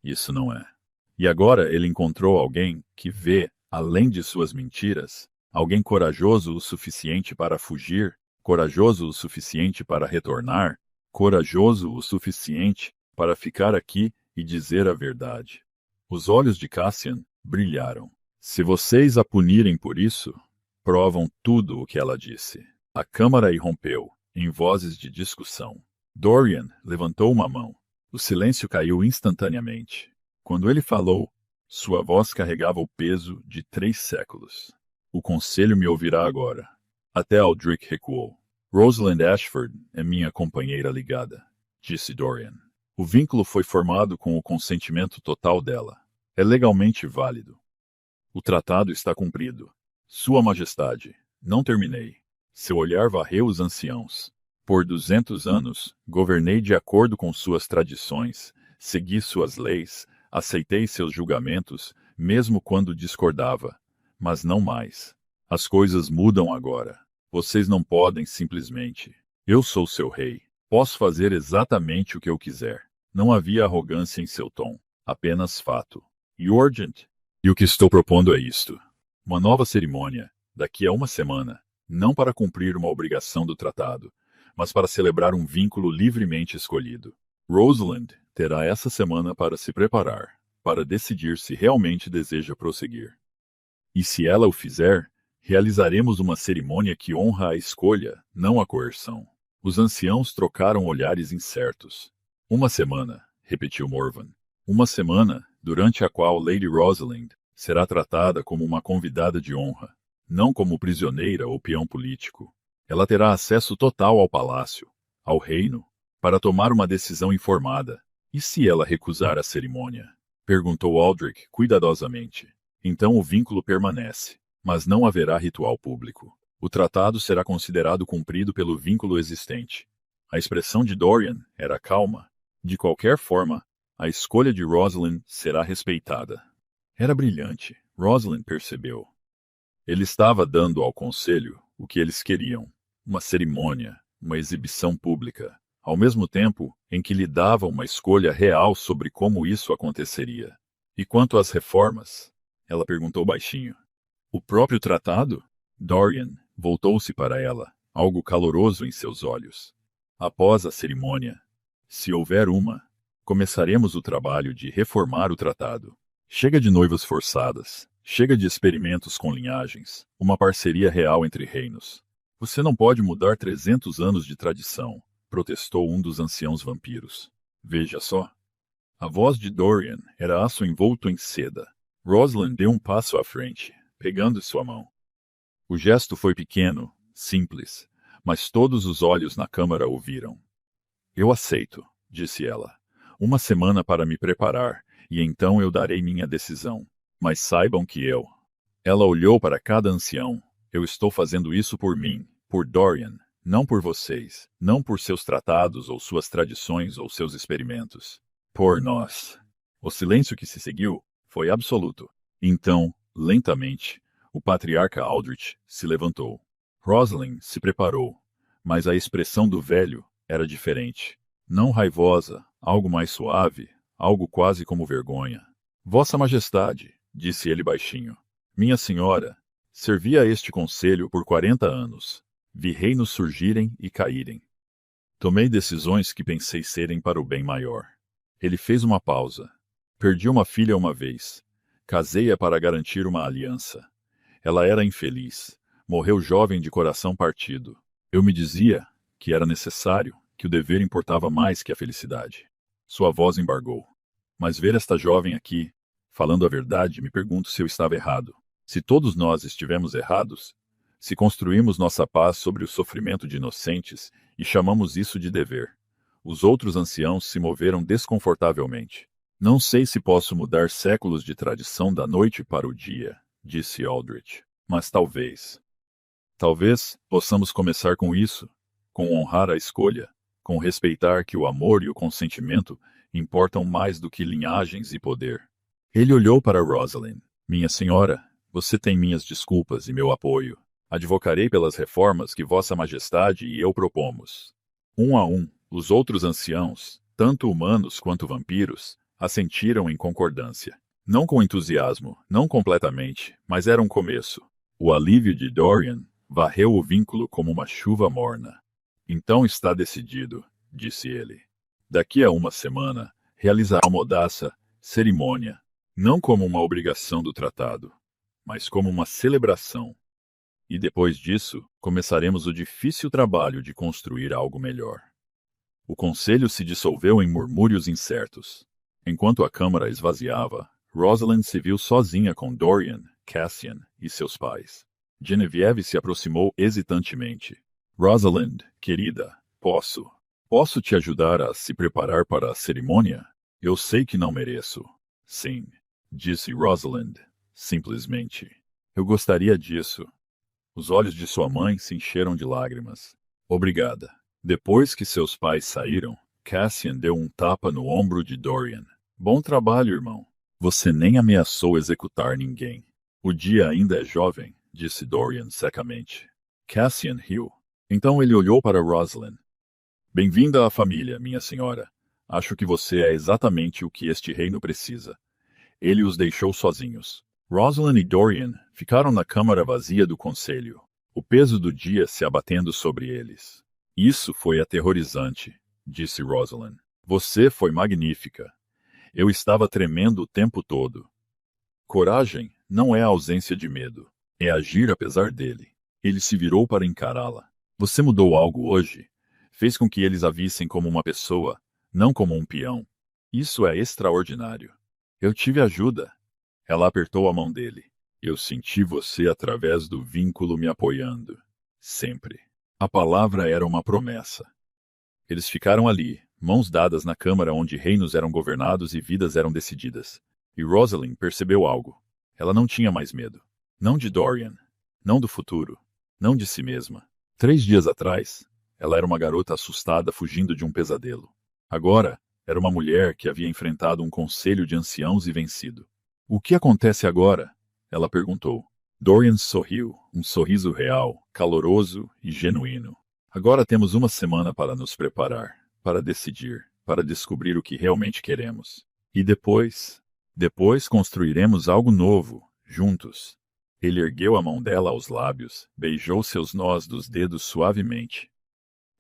Isso não é. E agora ele encontrou alguém que vê, além de suas mentiras, alguém corajoso o suficiente para fugir, corajoso o suficiente para retornar, corajoso o suficiente para ficar aqui e dizer a verdade. Os olhos de Cassian brilharam. Se vocês a punirem por isso, provam tudo o que ela disse. A câmara irrompeu, em vozes de discussão. Dorian levantou uma mão. O silêncio caiu instantaneamente. Quando ele falou, sua voz carregava o peso de 3 séculos. O conselho me ouvirá agora. Até Aldrich recuou. Rosalind Ashford é minha companheira ligada, disse Dorian. O vínculo foi formado com o consentimento total dela. É legalmente válido. O tratado está cumprido. Sua Majestade, não terminei. Seu olhar varreu os anciãos. Por 200 anos, governei de acordo com suas tradições, segui suas leis, aceitei seus julgamentos, mesmo quando discordava. Mas não mais. As coisas mudam agora. Vocês não podem simplesmente. Eu sou seu rei. Posso fazer exatamente o que eu quiser. Não havia arrogância em seu tom. Apenas fato. E urgent. E o que estou propondo é isto. Uma nova cerimônia, daqui a uma semana, não para cumprir uma obrigação do tratado, mas para celebrar um vínculo livremente escolhido. Rosalind terá essa semana para se preparar, para decidir se realmente deseja prosseguir. E se ela o fizer, realizaremos uma cerimônia que honra a escolha, não a coerção. Os anciãos trocaram olhares incertos. Uma semana, repetiu Morvan. Uma semana, durante a qual Lady Rosalind será tratada como uma convidada de honra, não como prisioneira ou peão político. Ela terá acesso total ao palácio, ao reino, para tomar uma decisão informada. E se ela recusar a cerimônia? Perguntou Aldrich cuidadosamente. Então o vínculo permanece, mas não haverá ritual público. O tratado será considerado cumprido pelo vínculo existente. A expressão de Dorian era calma. De qualquer forma, a escolha de Rosalind será respeitada. Era brilhante, Rosalind percebeu. Ele estava dando ao conselho o que eles queriam. Uma cerimônia, uma exibição pública, ao mesmo tempo em que lhe dava uma escolha real sobre como isso aconteceria. E quanto às reformas? Ela perguntou baixinho. O próprio tratado? Dorian voltou-se para ela, algo caloroso em seus olhos. Após a cerimônia, se houver uma, começaremos o trabalho de reformar o tratado. Chega de noivas forçadas, chega de experimentos com linhagens, uma parceria real entre reinos. Você não pode mudar 300 anos de tradição, protestou um dos anciãos vampiros. Veja só. A voz de Dorian era aço envolto em seda. Rosalind deu um passo à frente, pegando sua mão. O gesto foi pequeno, simples, mas todos os olhos na câmara ouviram. Eu aceito, disse ela. Uma semana para me preparar, e então eu darei minha decisão. Mas saibam que eu... Ela olhou para cada ancião. Eu estou fazendo isso por mim, por Dorian, não por vocês, não por seus tratados ou suas tradições ou seus experimentos. Por nós. O silêncio que se seguiu foi absoluto. Então, lentamente, o patriarca Aldrich se levantou. Rosalind se preparou, mas a expressão do velho era diferente. Não raivosa, algo mais suave, algo quase como vergonha. Vossa Majestade, disse ele baixinho. Minha senhora, servi a este conselho por 40 anos. Vi reinos surgirem e caírem. Tomei decisões que pensei serem para o bem maior. Ele fez uma pausa. Perdi uma filha uma vez. Casei-a para garantir uma aliança. Ela era infeliz. Morreu jovem de coração partido. Eu me dizia que era necessário, que o dever importava mais que a felicidade. Sua voz embargou. Mas ver esta jovem aqui, falando a verdade, me pergunto se eu estava errado. Se todos nós estivemos errados, Se construímos nossa paz sobre o sofrimento de inocentes e chamamos isso de dever. Os outros anciãos se moveram desconfortavelmente. Não sei se posso mudar séculos de tradição da noite para o dia, disse Aldrich, mas talvez. Talvez possamos começar com isso, com honrar a escolha, com respeitar que o amor e o consentimento importam mais do que linhagens e poder. Ele olhou para Rosalind. Minha senhora, você tem minhas desculpas e meu apoio. Advocarei pelas reformas que Vossa Majestade e eu propomos. Um a um, os outros anciãos, tanto humanos quanto vampiros, assentiram em concordância. Não com entusiasmo, não completamente, mas era um começo. O alívio de Dorian varreu o vínculo como uma chuva morna. Então está decidido, disse ele. Daqui a uma semana, realizará uma modaça cerimônia, não como uma obrigação do tratado, mas como uma celebração. E depois disso, começaremos o difícil trabalho de construir algo melhor. O conselho se dissolveu em murmúrios incertos. Enquanto a câmara esvaziava, Rosalind se viu sozinha com Dorian, Cassian e seus pais. Genevieve se aproximou hesitantemente. Rosalind, querida, posso te ajudar a se preparar para a cerimônia? Eu sei que não mereço. Sim, disse Rosalind, simplesmente. Eu gostaria disso. Os olhos de sua mãe se encheram de lágrimas. Obrigada. Depois que seus pais saíram, Cassian deu um tapa no ombro de Dorian. Bom trabalho, irmão. Você nem ameaçou executar ninguém. O dia ainda é jovem, disse Dorian secamente. Cassian riu. Então ele olhou para Rosalind. Bem-vinda à família, minha senhora. Acho que você é exatamente o que este reino precisa. Ele os deixou sozinhos. Rosalind e Dorian ficaram na câmara vazia do conselho, o peso do dia se abatendo sobre eles. Isso foi aterrorizante, disse Rosalind. Você foi magnífica. Eu estava tremendo o tempo todo. Coragem não é a ausência de medo, é agir apesar dele. Ele se virou para encará-la. Você mudou algo hoje. Fez com que eles a vissem como uma pessoa, não como um peão. Isso é extraordinário. Eu tive ajuda. Ela apertou a mão dele. Eu senti você através do vínculo me apoiando. Sempre. A palavra era uma promessa. Eles ficaram ali, mãos dadas na câmara onde reinos eram governados e vidas eram decididas. E Rosalind percebeu algo. Ela não tinha mais medo. Não de Dorian. Não do futuro. Não de si mesma. 3 dias atrás, ela era uma garota assustada fugindo de um pesadelo. Agora, era uma mulher que havia enfrentado um conselho de anciãos e vencido. O que acontece agora? Ela perguntou. Dorian sorriu, um sorriso real, caloroso e genuíno. Agora temos uma semana para nos preparar, para decidir, para descobrir o que realmente queremos. E depois construiremos algo novo, juntos. Ele ergueu a mão dela aos lábios, beijou seus nós dos dedos suavemente.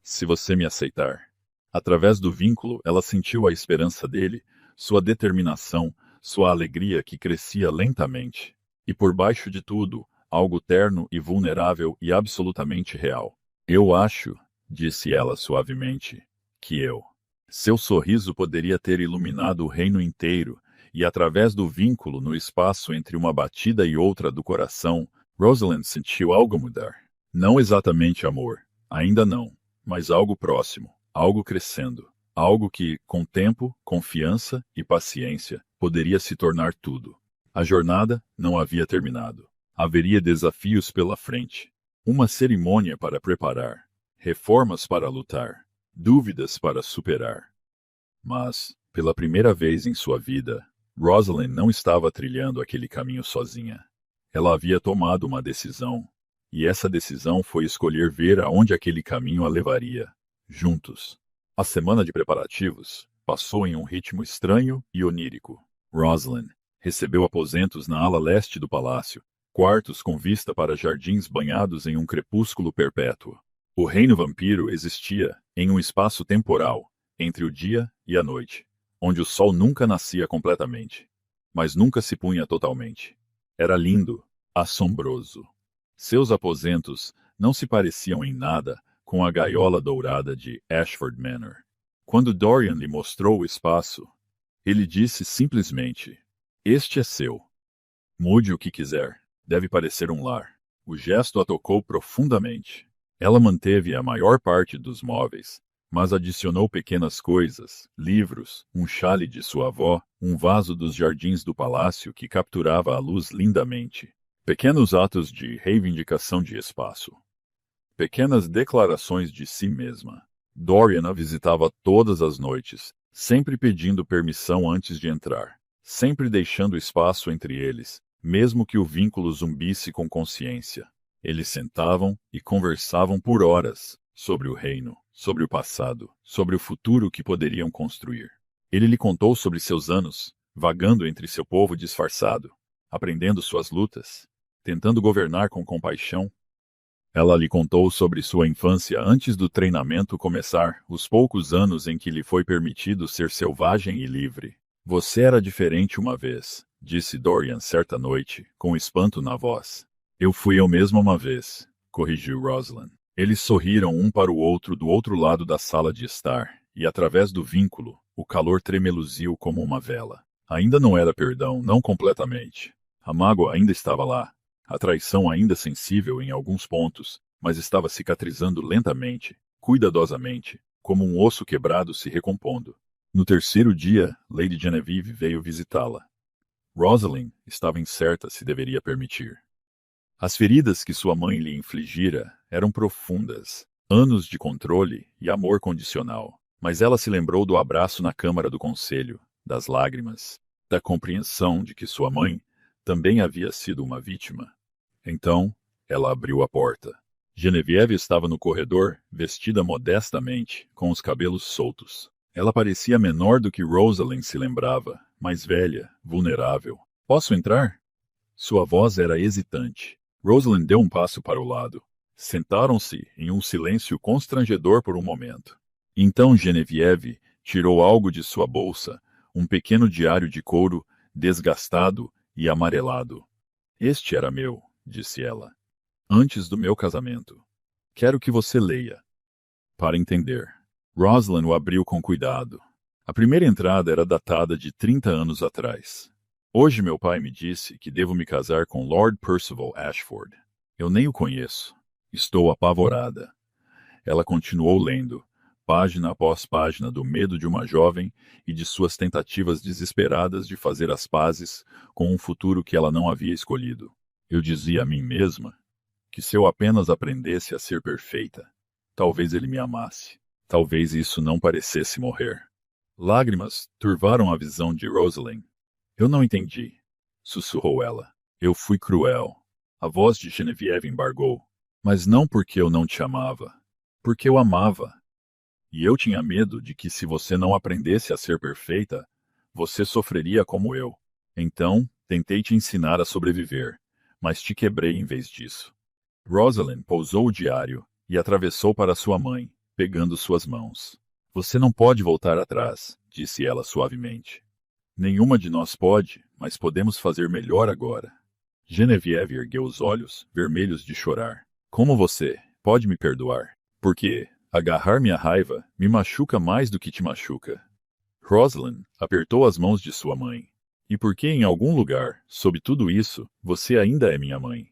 Se você me aceitar. Através do vínculo, ela sentiu a esperança dele, sua determinação, sua alegria que crescia lentamente. E por baixo de tudo, algo terno e vulnerável e absolutamente real. Eu acho, disse ela suavemente, que eu. Seu sorriso poderia ter iluminado o reino inteiro, e através do vínculo no espaço entre uma batida e outra do coração, Rosalind sentiu algo mudar. Não exatamente amor, ainda não, mas algo próximo, algo crescendo, algo que, com tempo, confiança e paciência, poderia se tornar tudo. A jornada não havia terminado. Haveria desafios pela frente. Uma cerimônia para preparar, reformas para lutar, dúvidas para superar. Mas, pela primeira vez em sua vida, Rosalind não estava trilhando aquele caminho sozinha. Ela havia tomado uma decisão, e essa decisão foi escolher ver aonde aquele caminho a levaria, juntos. A semana de preparativos passou em um ritmo estranho e onírico. Rosalind recebeu aposentos na ala leste do palácio, quartos com vista para jardins banhados em um crepúsculo perpétuo. O reino vampiro existia em um espaço temporal, entre o dia e a noite, onde o sol nunca nascia completamente, mas nunca se punha totalmente. Era lindo, assombroso. Seus aposentos não se pareciam em nada com a gaiola dourada de Ashford Manor. Quando Dorian lhe mostrou o espaço, ele disse simplesmente: "Este é seu. Mude o que quiser. Deve parecer um lar." O gesto a tocou profundamente. Ela manteve a maior parte dos móveis, mas adicionou pequenas coisas, livros, um xale de sua avó, um vaso dos jardins do palácio que capturava a luz lindamente. Pequenos atos de reivindicação de espaço. Pequenas declarações de si mesma. Dorian a visitava todas as noites, sempre pedindo permissão antes de entrar, sempre deixando espaço entre eles, mesmo que o vínculo zumbisse com consciência. Eles sentavam e conversavam por horas sobre o reino, sobre o passado, sobre o futuro que poderiam construir. Ele lhe contou sobre seus anos, vagando entre seu povo disfarçado, aprendendo suas lutas, tentando governar com compaixão. Ela lhe contou sobre sua infância antes do treinamento começar, os poucos anos em que lhe foi permitido ser selvagem e livre. Você era diferente uma vez, disse Dorian certa noite, com espanto na voz. Eu fui eu mesma uma vez, corrigiu Rosalind. Eles sorriram um para o outro do outro lado da sala de estar, e através do vínculo, o calor tremeluziu como uma vela. Ainda não era perdão, não completamente. A mágoa ainda estava lá. A traição ainda sensível em alguns pontos, mas estava cicatrizando lentamente, cuidadosamente, como um osso quebrado se recompondo. No terceiro dia, Lady Genevieve veio visitá-la. Rosalind estava incerta se deveria permitir. As feridas que sua mãe lhe infligira eram profundas, anos de controle e amor condicional, mas ela se lembrou do abraço na Câmara do Conselho, das lágrimas, da compreensão de que sua mãe também havia sido uma vítima. Então, ela abriu a porta. Genevieve estava no corredor, vestida modestamente, com os cabelos soltos. Ela parecia menor do que Rosalind se lembrava, mais velha, vulnerável. Posso entrar? Sua voz era hesitante. Rosalind deu um passo para o lado. Sentaram-se em um silêncio constrangedor por um momento. Então Genevieve tirou algo de sua bolsa, um pequeno diário de couro, desgastado e amarelado. Este era meu, disse ela, antes do meu casamento. Quero que você leia. Para entender. Rosalind o abriu com cuidado. A primeira entrada era datada de 30 anos atrás. Hoje meu pai me disse que devo me casar com Lord Percival Ashford. Eu nem o conheço. Estou apavorada. Ela continuou lendo, página após página do medo de uma jovem e de suas tentativas desesperadas de fazer as pazes com um futuro que ela não havia escolhido. Eu dizia a mim mesma que se eu apenas aprendesse a ser perfeita, talvez ele me amasse. Talvez isso não parecesse morrer. Lágrimas turvaram a visão de Rosalind. Eu não entendi, sussurrou ela. Eu fui cruel. A voz de Genevieve embargou. Mas não porque eu não te amava. Porque eu amava. E eu tinha medo de que se você não aprendesse a ser perfeita, você sofreria como eu. Então, tentei te ensinar a sobreviver, mas te quebrei em vez disso. Rosalind pousou o diário e atravessou para sua mãe, pegando suas mãos. Você não pode voltar atrás, disse ela suavemente. Nenhuma de nós pode, mas podemos fazer melhor agora. Genevieve ergueu os olhos, vermelhos de chorar. Como você pode me perdoar? Porque agarrar minha raiva me machuca mais do que te machuca. Rosalind apertou as mãos de sua mãe. E porque em algum lugar, sob tudo isso, você ainda é minha mãe.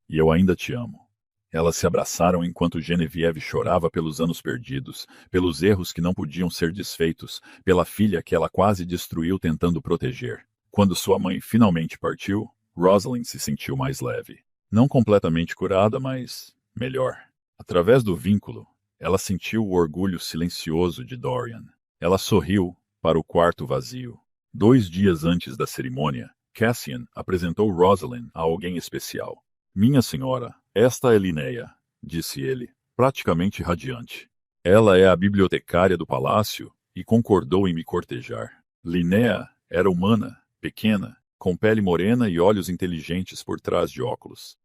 E eu ainda te amo. Elas se abraçaram enquanto Genevieve chorava pelos anos perdidos, pelos erros que não podiam ser desfeitos, pela filha que ela quase destruiu tentando proteger. Quando sua mãe finalmente partiu, Rosalind se sentiu mais leve. Não completamente curada, mas melhor. Através do vínculo, ela sentiu o orgulho silencioso de Dorian. Ela sorriu para o quarto vazio. 2 dias antes da cerimônia, Cassian apresentou Rosalind a alguém especial. Minha senhora, esta é Linnea, disse ele, praticamente radiante. Ela é a bibliotecária do palácio e concordou em me cortejar. Linnea era humana, pequena, com pele morena e olhos inteligentes por trás de óculos.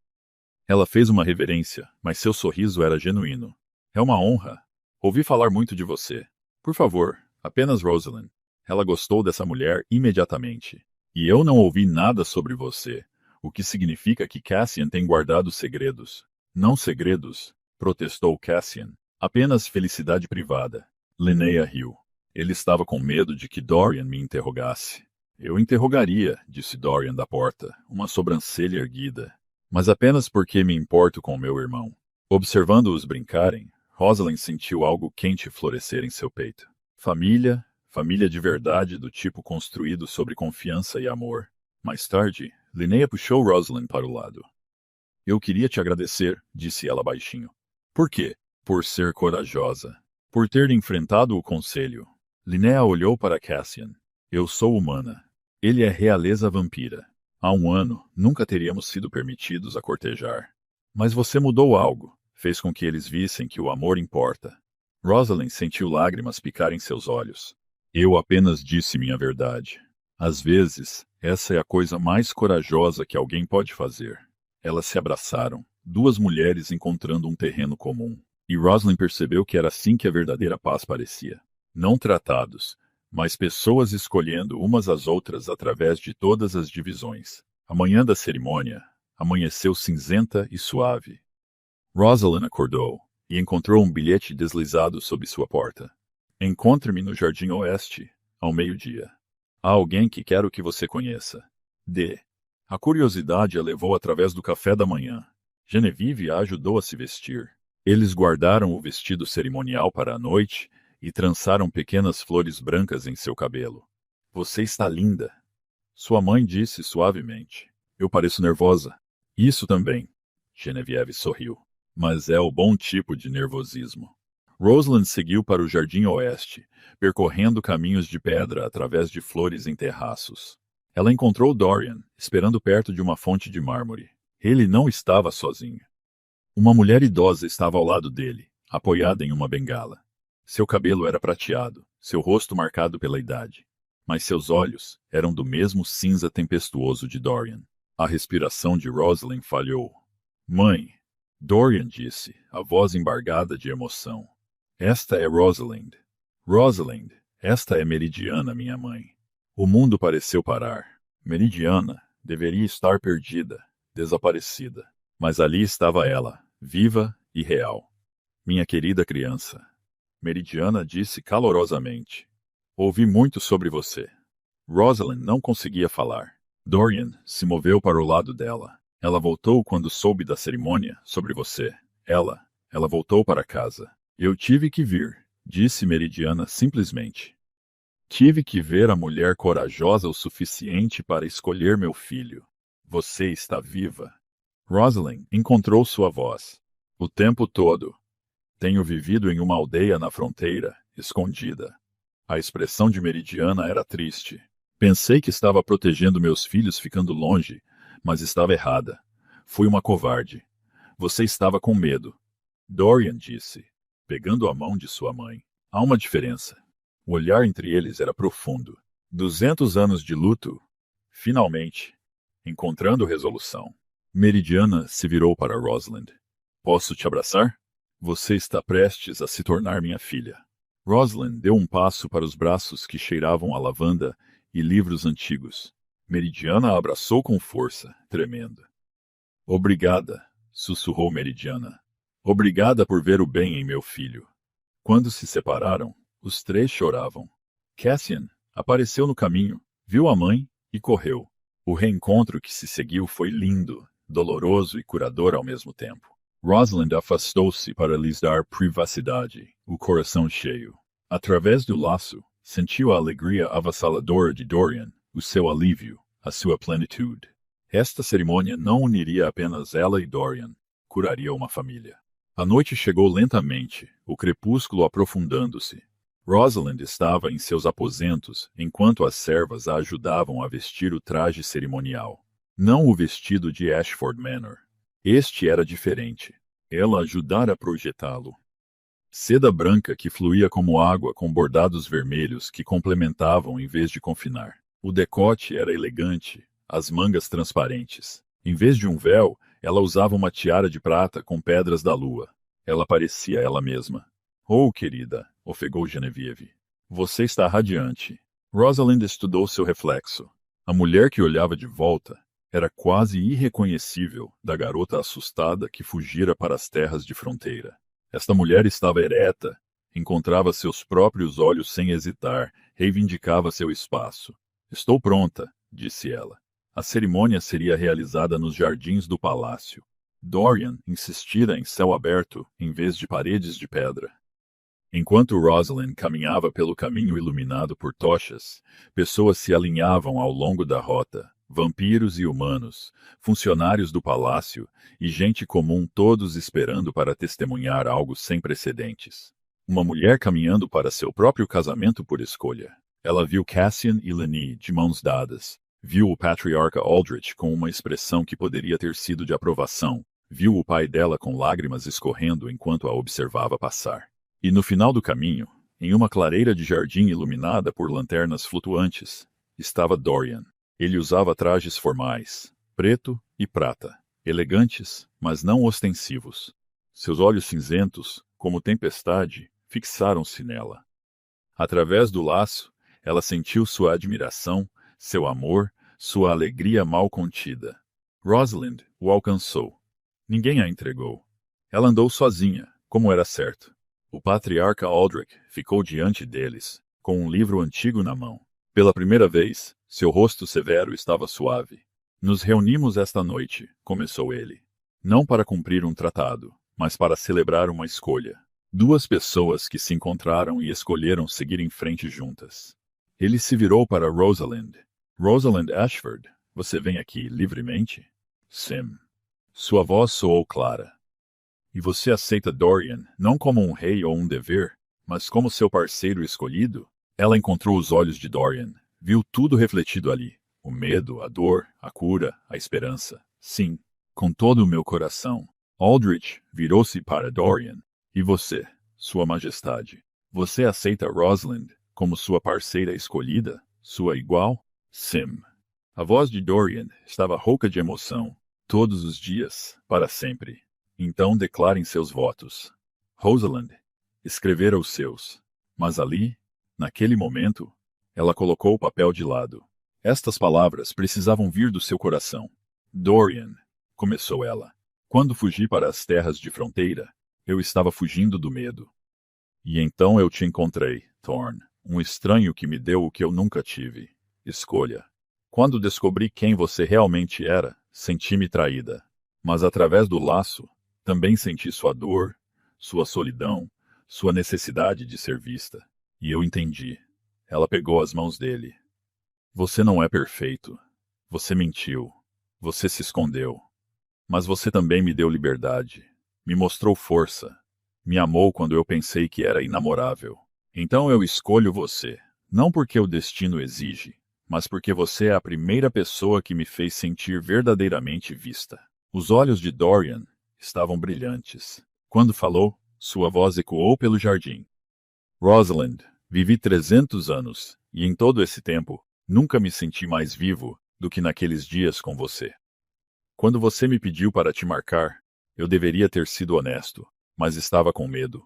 Ela fez uma reverência, mas seu sorriso era genuíno. É uma honra. Ouvi falar muito de você. Por favor, apenas Rosalind. Ela gostou dessa mulher imediatamente. E eu não ouvi nada sobre você. O que significa que Cassian tem guardado segredos. Não segredos, protestou Cassian. Apenas felicidade privada. Linnea riu. Ele estava com medo de que Dorian me interrogasse. Eu interrogaria, disse Dorian da porta, uma sobrancelha erguida. mas apenas porque me importo com meu irmão. Observando-os brincarem, Rosalind sentiu algo quente florescer em seu peito. Família, família de verdade do tipo construído sobre confiança e amor. Mais tarde, Linnea puxou Rosalind para o lado. Eu queria te agradecer, disse ela baixinho. Por quê? Por ser corajosa. Por ter enfrentado o conselho. Linnea olhou para Cassian. Eu sou humana. Ele é realeza vampira. Há um ano, nunca teríamos sido permitidos a cortejar. Mas você mudou algo. Fez com que eles vissem que o amor importa. Rosalind sentiu lágrimas picarem seus olhos. Eu apenas disse minha verdade. Às vezes, essa é a coisa mais corajosa que alguém pode fazer. Elas se abraçaram, duas mulheres encontrando um terreno comum. E Rosalind percebeu que era assim que a verdadeira paz parecia. Não tratados, mas pessoas escolhendo umas às outras através de todas as divisões. A manhã da cerimônia amanheceu cinzenta e suave. Rosalind acordou e encontrou um bilhete deslizado sob sua porta. Encontre-me no Jardim Oeste, ao meio-dia. Há alguém que quero que você conheça. D. A curiosidade a levou através do café da manhã. Genevieve a ajudou a se vestir. Eles guardaram o vestido cerimonial para a noite e trançaram pequenas flores brancas em seu cabelo. Você está linda. Sua mãe disse suavemente. Eu pareço nervosa. Isso também. Genevieve sorriu. Mas é o bom tipo de nervosismo. Rosalind seguiu para o Jardim Oeste, percorrendo caminhos de pedra através de flores em terraços. Ela encontrou Dorian, esperando perto de uma fonte de mármore. Ele não estava sozinho. Uma mulher idosa estava ao lado dele, apoiada em uma bengala. Seu cabelo era prateado, seu rosto marcado pela idade. Mas seus olhos eram do mesmo cinza tempestuoso de Dorian. A respiração de Rosalind falhou. Mãe, Dorian disse, a voz embargada de emoção. Esta é Rosalind. Rosalind, esta é Meridiana, minha mãe. O mundo pareceu parar. Meridiana deveria estar perdida, desaparecida. Mas ali estava ela, viva e real. Minha querida criança. Meridiana disse calorosamente. Ouvi muito sobre você. Rosalind não conseguia falar. Dorian se moveu para o lado dela. Ela voltou quando soube da cerimônia sobre você. Ela voltou para casa. Eu tive que vir, disse Meridiana simplesmente. Tive que ver a mulher corajosa o suficiente para escolher meu filho. Você está viva. Rosalind encontrou sua voz. O tempo todo. Tenho vivido em uma aldeia na fronteira, escondida. A expressão de Meridiana era triste. Pensei que estava protegendo meus filhos ficando longe, mas estava errada. Fui uma covarde. Você estava com medo. Dorian disse, pegando a mão de sua mãe. Há uma diferença. O olhar entre eles era profundo. 200 anos de luto. Finalmente, encontrando resolução. Meridiana se virou para Rosalind. Posso te abraçar? Você está prestes a se tornar minha filha. Rosalind deu um passo para os braços que cheiravam a lavanda e livros antigos. Meridiana a abraçou com força, tremendo. Obrigada, sussurrou Meridiana. Obrigada por ver o bem em meu filho. Quando se separaram, os três choravam. Cassian apareceu no caminho, viu a mãe e correu. O reencontro que se seguiu foi lindo, doloroso e curador ao mesmo tempo. Rosalind afastou-se para lhes dar privacidade, o coração cheio. Através do laço, sentiu a alegria avassaladora de Dorian, o seu alívio, a sua plenitude. Esta cerimônia não uniria apenas ela e Dorian, curaria uma família. A noite chegou lentamente, o crepúsculo aprofundando-se. Rosalind estava em seus aposentos, enquanto as servas a ajudavam a vestir o traje cerimonial. Não o vestido de Ashford Manor. Este era diferente. Ela ajudara a projetá-lo. Seda branca que fluía como água com bordados vermelhos que complementavam em vez de confinar. O decote era elegante, as mangas transparentes. Em vez de um véu, ela usava uma tiara de prata com pedras da lua. Ela parecia ela mesma. Oh, querida, ofegou Genevieve. Você está radiante. Rosalind estudou seu reflexo. A mulher que olhava de volta era quase irreconhecível da garota assustada que fugira para as terras de fronteira. Esta mulher estava ereta, encontrava seus próprios olhos sem hesitar, reivindicava seu espaço. Estou pronta, disse ela. A cerimônia seria realizada nos jardins do palácio. Dorian insistira em céu aberto em vez de paredes de pedra. Enquanto Rosalind caminhava pelo caminho iluminado por tochas, pessoas se alinhavam ao longo da rota, vampiros e humanos, funcionários do palácio e gente comum, todos esperando para testemunhar algo sem precedentes. Uma mulher caminhando para seu próprio casamento por escolha. Ela viu Cassian e Lenny de mãos dadas, viu o patriarca Aldrich com uma expressão que poderia ter sido de aprovação, viu o pai dela com lágrimas escorrendo enquanto a observava passar. E no final do caminho, em uma clareira de jardim iluminada por lanternas flutuantes, estava Dorian. Ele usava trajes formais, preto e prata, elegantes, mas não ostensivos. Seus olhos cinzentos, como tempestade, fixaram-se nela. Através do laço, ela sentiu sua admiração, seu amor, sua alegria mal contida. Rosalind o alcançou. Ninguém a entregou. Ela andou sozinha, como era certo. O patriarca Aldrich ficou diante deles, com um livro antigo na mão. Pela primeira vez, seu rosto severo estava suave. Nos reunimos esta noite, começou ele. Não para cumprir um tratado, mas para celebrar uma escolha. Duas pessoas que se encontraram e escolheram seguir em frente juntas. Ele se virou para Rosalind. Rosalind Ashford, você vem aqui livremente? Sim. Sua voz soou clara. E você aceita Dorian, não como um rei ou um dever, mas como seu parceiro escolhido? Ela encontrou os olhos de Dorian, viu tudo refletido ali. O medo, a dor, a cura, a esperança. Sim, com todo o meu coração. Aldrich virou-se para Dorian. E você, sua majestade? Você aceita Rosalind como sua parceira escolhida? Sua igual? Sim. A voz de Dorian estava rouca de emoção. Todos os dias, para sempre. Então declarem seus votos. Rosalind escrevera os seus. Mas ali, naquele momento, ela colocou o papel de lado. Estas palavras precisavam vir do seu coração. Dorian, começou ela. Quando fugi para as terras de fronteira, eu estava fugindo do medo. E então eu te encontrei, Thorn, um estranho que me deu o que eu nunca tive. Escolha. Quando descobri quem você realmente era, senti-me traída. Mas através do laço, também senti sua dor, sua solidão, sua necessidade de ser vista. E eu entendi. Ela pegou as mãos dele. Você não é perfeito. Você mentiu. Você se escondeu. Mas você também me deu liberdade. Me mostrou força. Me amou quando eu pensei que era inamorável. Então eu escolho você, não porque o destino exige, mas porque você é a primeira pessoa que me fez sentir verdadeiramente vista. Os olhos de Dorian estavam brilhantes. Quando falou, sua voz ecoou pelo jardim. Rosalind, vivi 300 anos, e em todo esse tempo, nunca me senti mais vivo do que naqueles dias com você. Quando você me pediu para te marcar, eu deveria ter sido honesto, mas estava com medo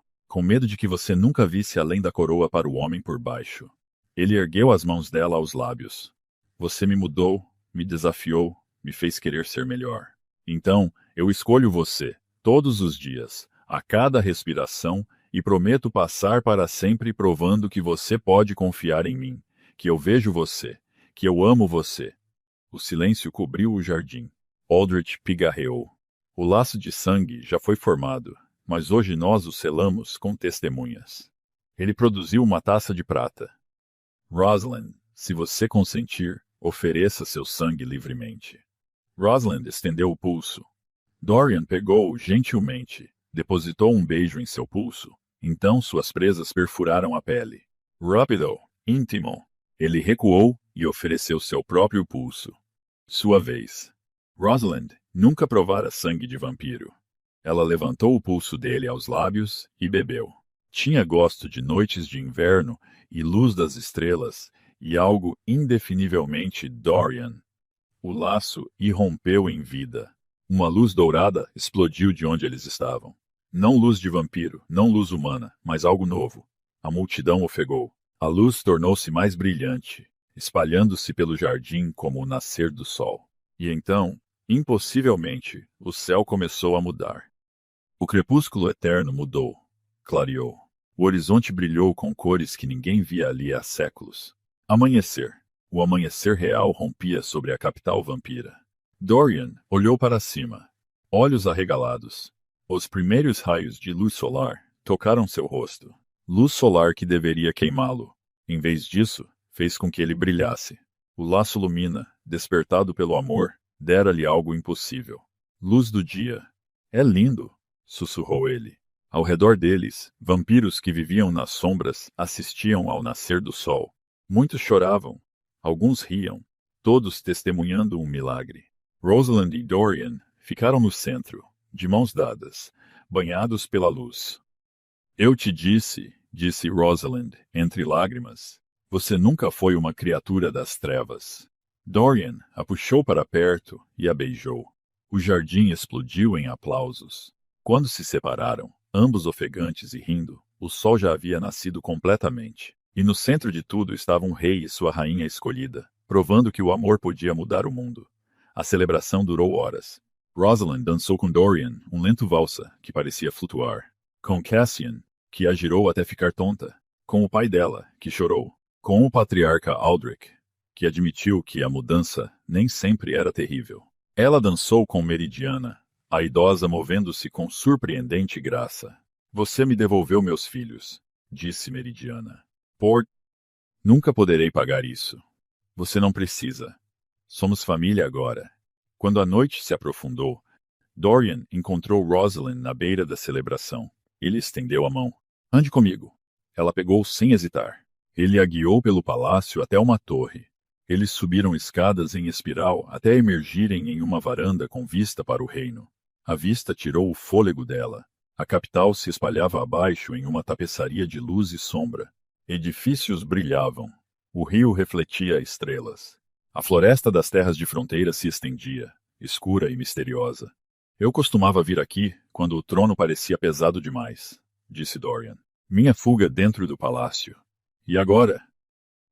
de que você nunca visse além da coroa para o homem por baixo. Ele ergueu as mãos dela aos lábios. Você me mudou, me desafiou, me fez querer ser melhor. Então, eu escolho você, todos os dias, a cada respiração, e prometo passar para sempre provando que você pode confiar em mim, que eu vejo você, que eu amo você. O silêncio cobriu o jardim. Aldrich pigarreou. O laço de sangue já foi formado, mas hoje nós o selamos com testemunhas. Ele produziu uma taça de prata. Rosalind, se você consentir, ofereça seu sangue livremente. Rosalind estendeu o pulso. Dorian pegou-o gentilmente, depositou um beijo em seu pulso. Então suas presas perfuraram a pele. Rápido, íntimo. Ele recuou e ofereceu seu próprio pulso. Sua vez. Rosalind nunca provara sangue de vampiro. Ela levantou o pulso dele aos lábios e bebeu. Tinha gosto de noites de inverno e luz das estrelas e algo indefinivelmente Dorian. O laço irrompeu em vida. Uma luz dourada explodiu de onde eles estavam. Não luz de vampiro, não luz humana, mas algo novo. A multidão ofegou. A luz tornou-se mais brilhante, espalhando-se pelo jardim como o nascer do sol. E então, impossivelmente, o céu começou a mudar. O crepúsculo eterno mudou, clareou. O horizonte brilhou com cores que ninguém via ali há séculos. Amanhecer. O amanhecer real rompia sobre a capital vampira. Dorian olhou para cima, olhos arregalados. Os primeiros raios de luz solar tocaram seu rosto. Luz solar que deveria queimá-lo. Em vez disso, fez com que ele brilhasse. O laço lumina, despertado pelo amor, dera-lhe algo impossível. Luz do dia. É lindo, sussurrou ele. Ao redor deles, vampiros que viviam nas sombras assistiam ao nascer do sol. Muitos choravam. Alguns riam, todos testemunhando um milagre. Rosalind e Dorian ficaram no centro, de mãos dadas, banhados pela luz. Eu te disse, disse Rosalind, entre lágrimas. Você nunca foi uma criatura das trevas. Dorian a puxou para perto e a beijou. O jardim explodiu em aplausos. Quando se separaram, ambos ofegantes e rindo, o sol já havia nascido completamente. E no centro de tudo estava um rei e sua rainha escolhida, provando que o amor podia mudar o mundo. A celebração durou horas. Rosalind dançou com Dorian um lento valsa que parecia flutuar. Com Cassian, que a girou até ficar tonta. Com o pai dela, que chorou. Com o patriarca Aldrich, que admitiu que a mudança nem sempre era terrível. Ela dançou com Meridiana, a idosa movendo-se com surpreendente graça. Você me devolveu meus filhos, disse Meridiana. Nunca poderei pagar isso. Você não precisa. Somos família agora. Quando a noite se aprofundou, Dorian encontrou Rosalind na beira da celebração. Ele estendeu a mão. Ande comigo. Ela pegou sem hesitar. Ele a guiou pelo palácio até uma torre. Eles subiram escadas em espiral até emergirem em uma varanda com vista para o reino. A vista tirou o fôlego dela. A capital se espalhava abaixo em uma tapeçaria de luz e sombra. Edifícios brilhavam. O rio refletia estrelas. A floresta das terras de fronteira se estendia, escura e misteriosa. Eu costumava vir aqui quando o trono parecia pesado demais, disse Dorian. Minha fuga dentro do palácio. E agora?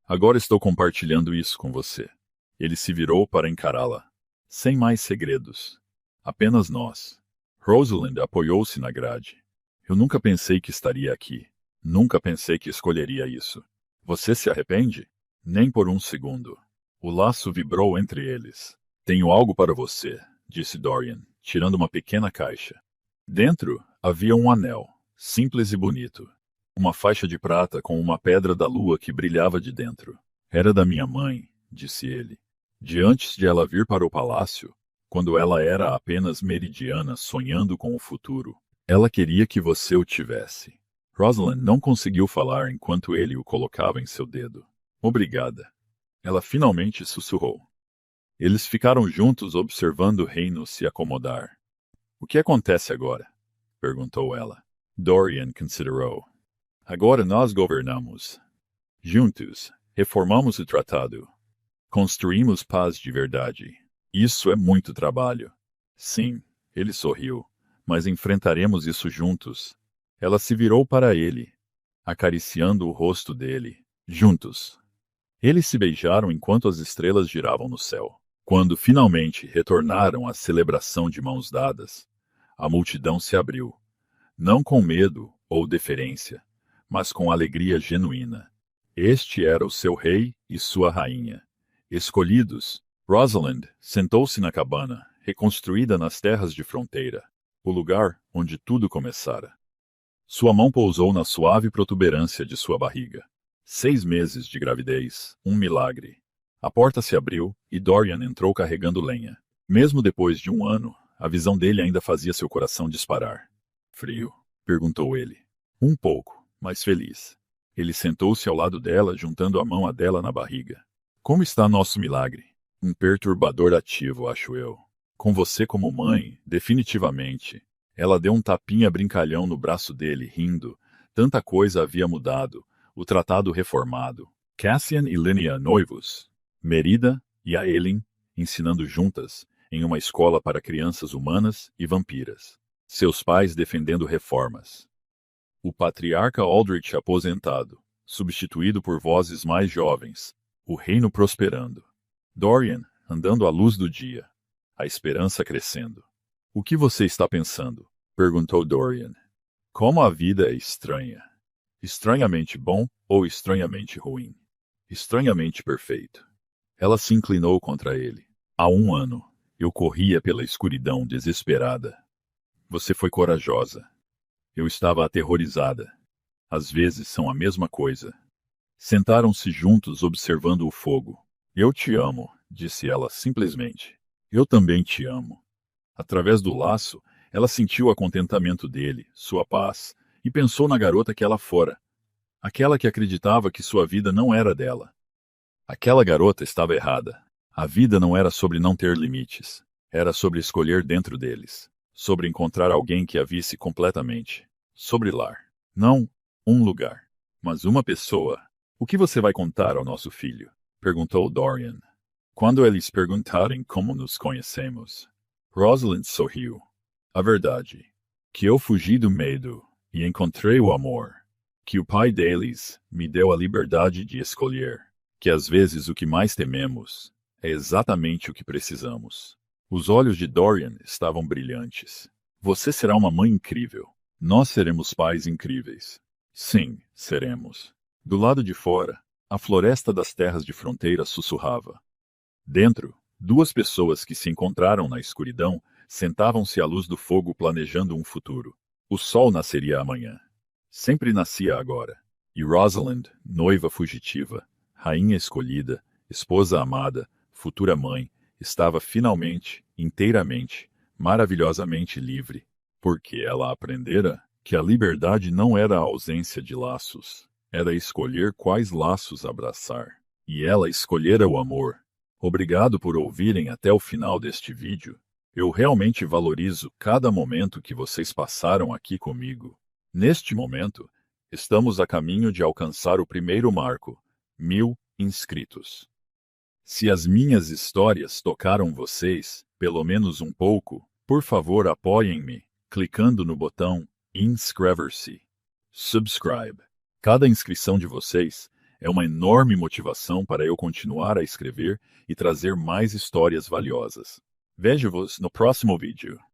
Agora estou compartilhando isso com você. Ele se virou para encará-la. Sem mais segredos. Apenas nós. Rosalind apoiou-se na grade. Eu nunca pensei que estaria aqui. Nunca pensei que escolheria isso. Você se arrepende? Nem por um segundo. O laço vibrou entre eles. Tenho algo para você, disse Dorian, tirando uma pequena caixa. Dentro havia um anel, simples e bonito. Uma faixa de prata com uma pedra da lua que brilhava de dentro. Era da minha mãe, disse ele. De antes de ela vir para o palácio, quando ela era apenas Meridiana sonhando com o futuro. Ela queria que você o tivesse. Rosalind não conseguiu falar enquanto ele o colocava em seu dedo. Obrigada. Ela finalmente sussurrou. Eles ficaram juntos observando o reino se acomodar. O que acontece agora? Perguntou ela. Dorian considerou. Agora nós governamos. Juntos, reformamos o tratado. Construímos paz de verdade. Isso é muito trabalho. Sim, ele sorriu, mas enfrentaremos isso juntos. Ela se virou para ele, acariciando o rosto dele. Juntos. Eles se beijaram enquanto as estrelas giravam no céu. Quando finalmente retornaram à celebração de mãos dadas, a multidão se abriu. Não com medo ou deferência, mas com alegria genuína. Este era o seu rei e sua rainha. Escolhidos, Rosalind sentou-se na cabana, reconstruída nas terras de fronteira, o lugar onde tudo começara. Sua mão pousou na suave protuberância de sua barriga. 6 meses de gravidez, um milagre. A porta se abriu e Dorian entrou carregando lenha. Mesmo depois de 1 ano, a visão dele ainda fazia seu coração disparar. Frio? Perguntou ele. Um pouco, mas feliz. Ele sentou-se ao lado dela, juntando a mão a dela na barriga. Como está nosso milagre? Um perturbador ativo, acho eu. Com você como mãe, definitivamente. Ela deu um tapinha brincalhão no braço dele, rindo. Tanta coisa havia mudado. O tratado reformado. Cassian e Linnea noivos. Merida e Aelin ensinando juntas em uma escola para crianças humanas e vampiras. Seus pais defendendo reformas. O patriarca Aldrich aposentado, substituído por vozes mais jovens. O reino prosperando. Dorian andando à luz do dia. A esperança crescendo. O que você está pensando? Perguntou Dorian. Como a vida é estranha. Estranhamente bom ou estranhamente ruim? Estranhamente perfeito. Ela se inclinou contra ele. Há 1 ano, eu corria pela escuridão desesperada. Você foi corajosa. Eu estava aterrorizada. Às vezes são a mesma coisa. Sentaram-se juntos observando o fogo. Eu te amo, disse ela simplesmente. Eu também te amo. Através do laço, ela sentiu o contentamento dele, sua paz, e pensou na garota que ela fora. Aquela que acreditava que sua vida não era dela. Aquela garota estava errada. A vida não era sobre não ter limites. Era sobre escolher dentro deles. Sobre encontrar alguém que a visse completamente. Sobre lar. Não um lugar, mas uma pessoa. O que você vai contar ao nosso filho? Perguntou Dorian. Quando eles perguntarem como nos conhecemos. Rosalind sorriu. A verdade. Que eu fugi do medo e encontrei o amor. Que o pai deles me deu a liberdade de escolher. Que às vezes o que mais tememos é exatamente o que precisamos. Os olhos de Dorian estavam brilhantes. Você será uma mãe incrível. Nós seremos pais incríveis. Sim, seremos. Do lado de fora, a floresta das terras de fronteira sussurrava. Dentro, 2 pessoas que se encontraram na escuridão sentavam-se à luz do fogo planejando um futuro. O sol nasceria amanhã. Sempre nascia agora. E Rosalind, noiva fugitiva, rainha escolhida, esposa amada, futura mãe, estava finalmente, inteiramente, maravilhosamente livre, porque ela aprendera que a liberdade não era a ausência de laços, era escolher quais laços abraçar. E ela escolhera o amor. Obrigado por ouvirem até o final deste vídeo. Eu realmente valorizo cada momento que vocês passaram aqui comigo. Neste momento, estamos a caminho de alcançar o primeiro marco, 1000 inscritos. Se as minhas histórias tocaram vocês, pelo menos um pouco, por favor apoiem-me, clicando no botão inscrever-se. Subscribe. Cada inscrição de vocês é uma enorme motivação para eu continuar a escrever e trazer mais histórias valiosas. Vejo-vos no próximo vídeo.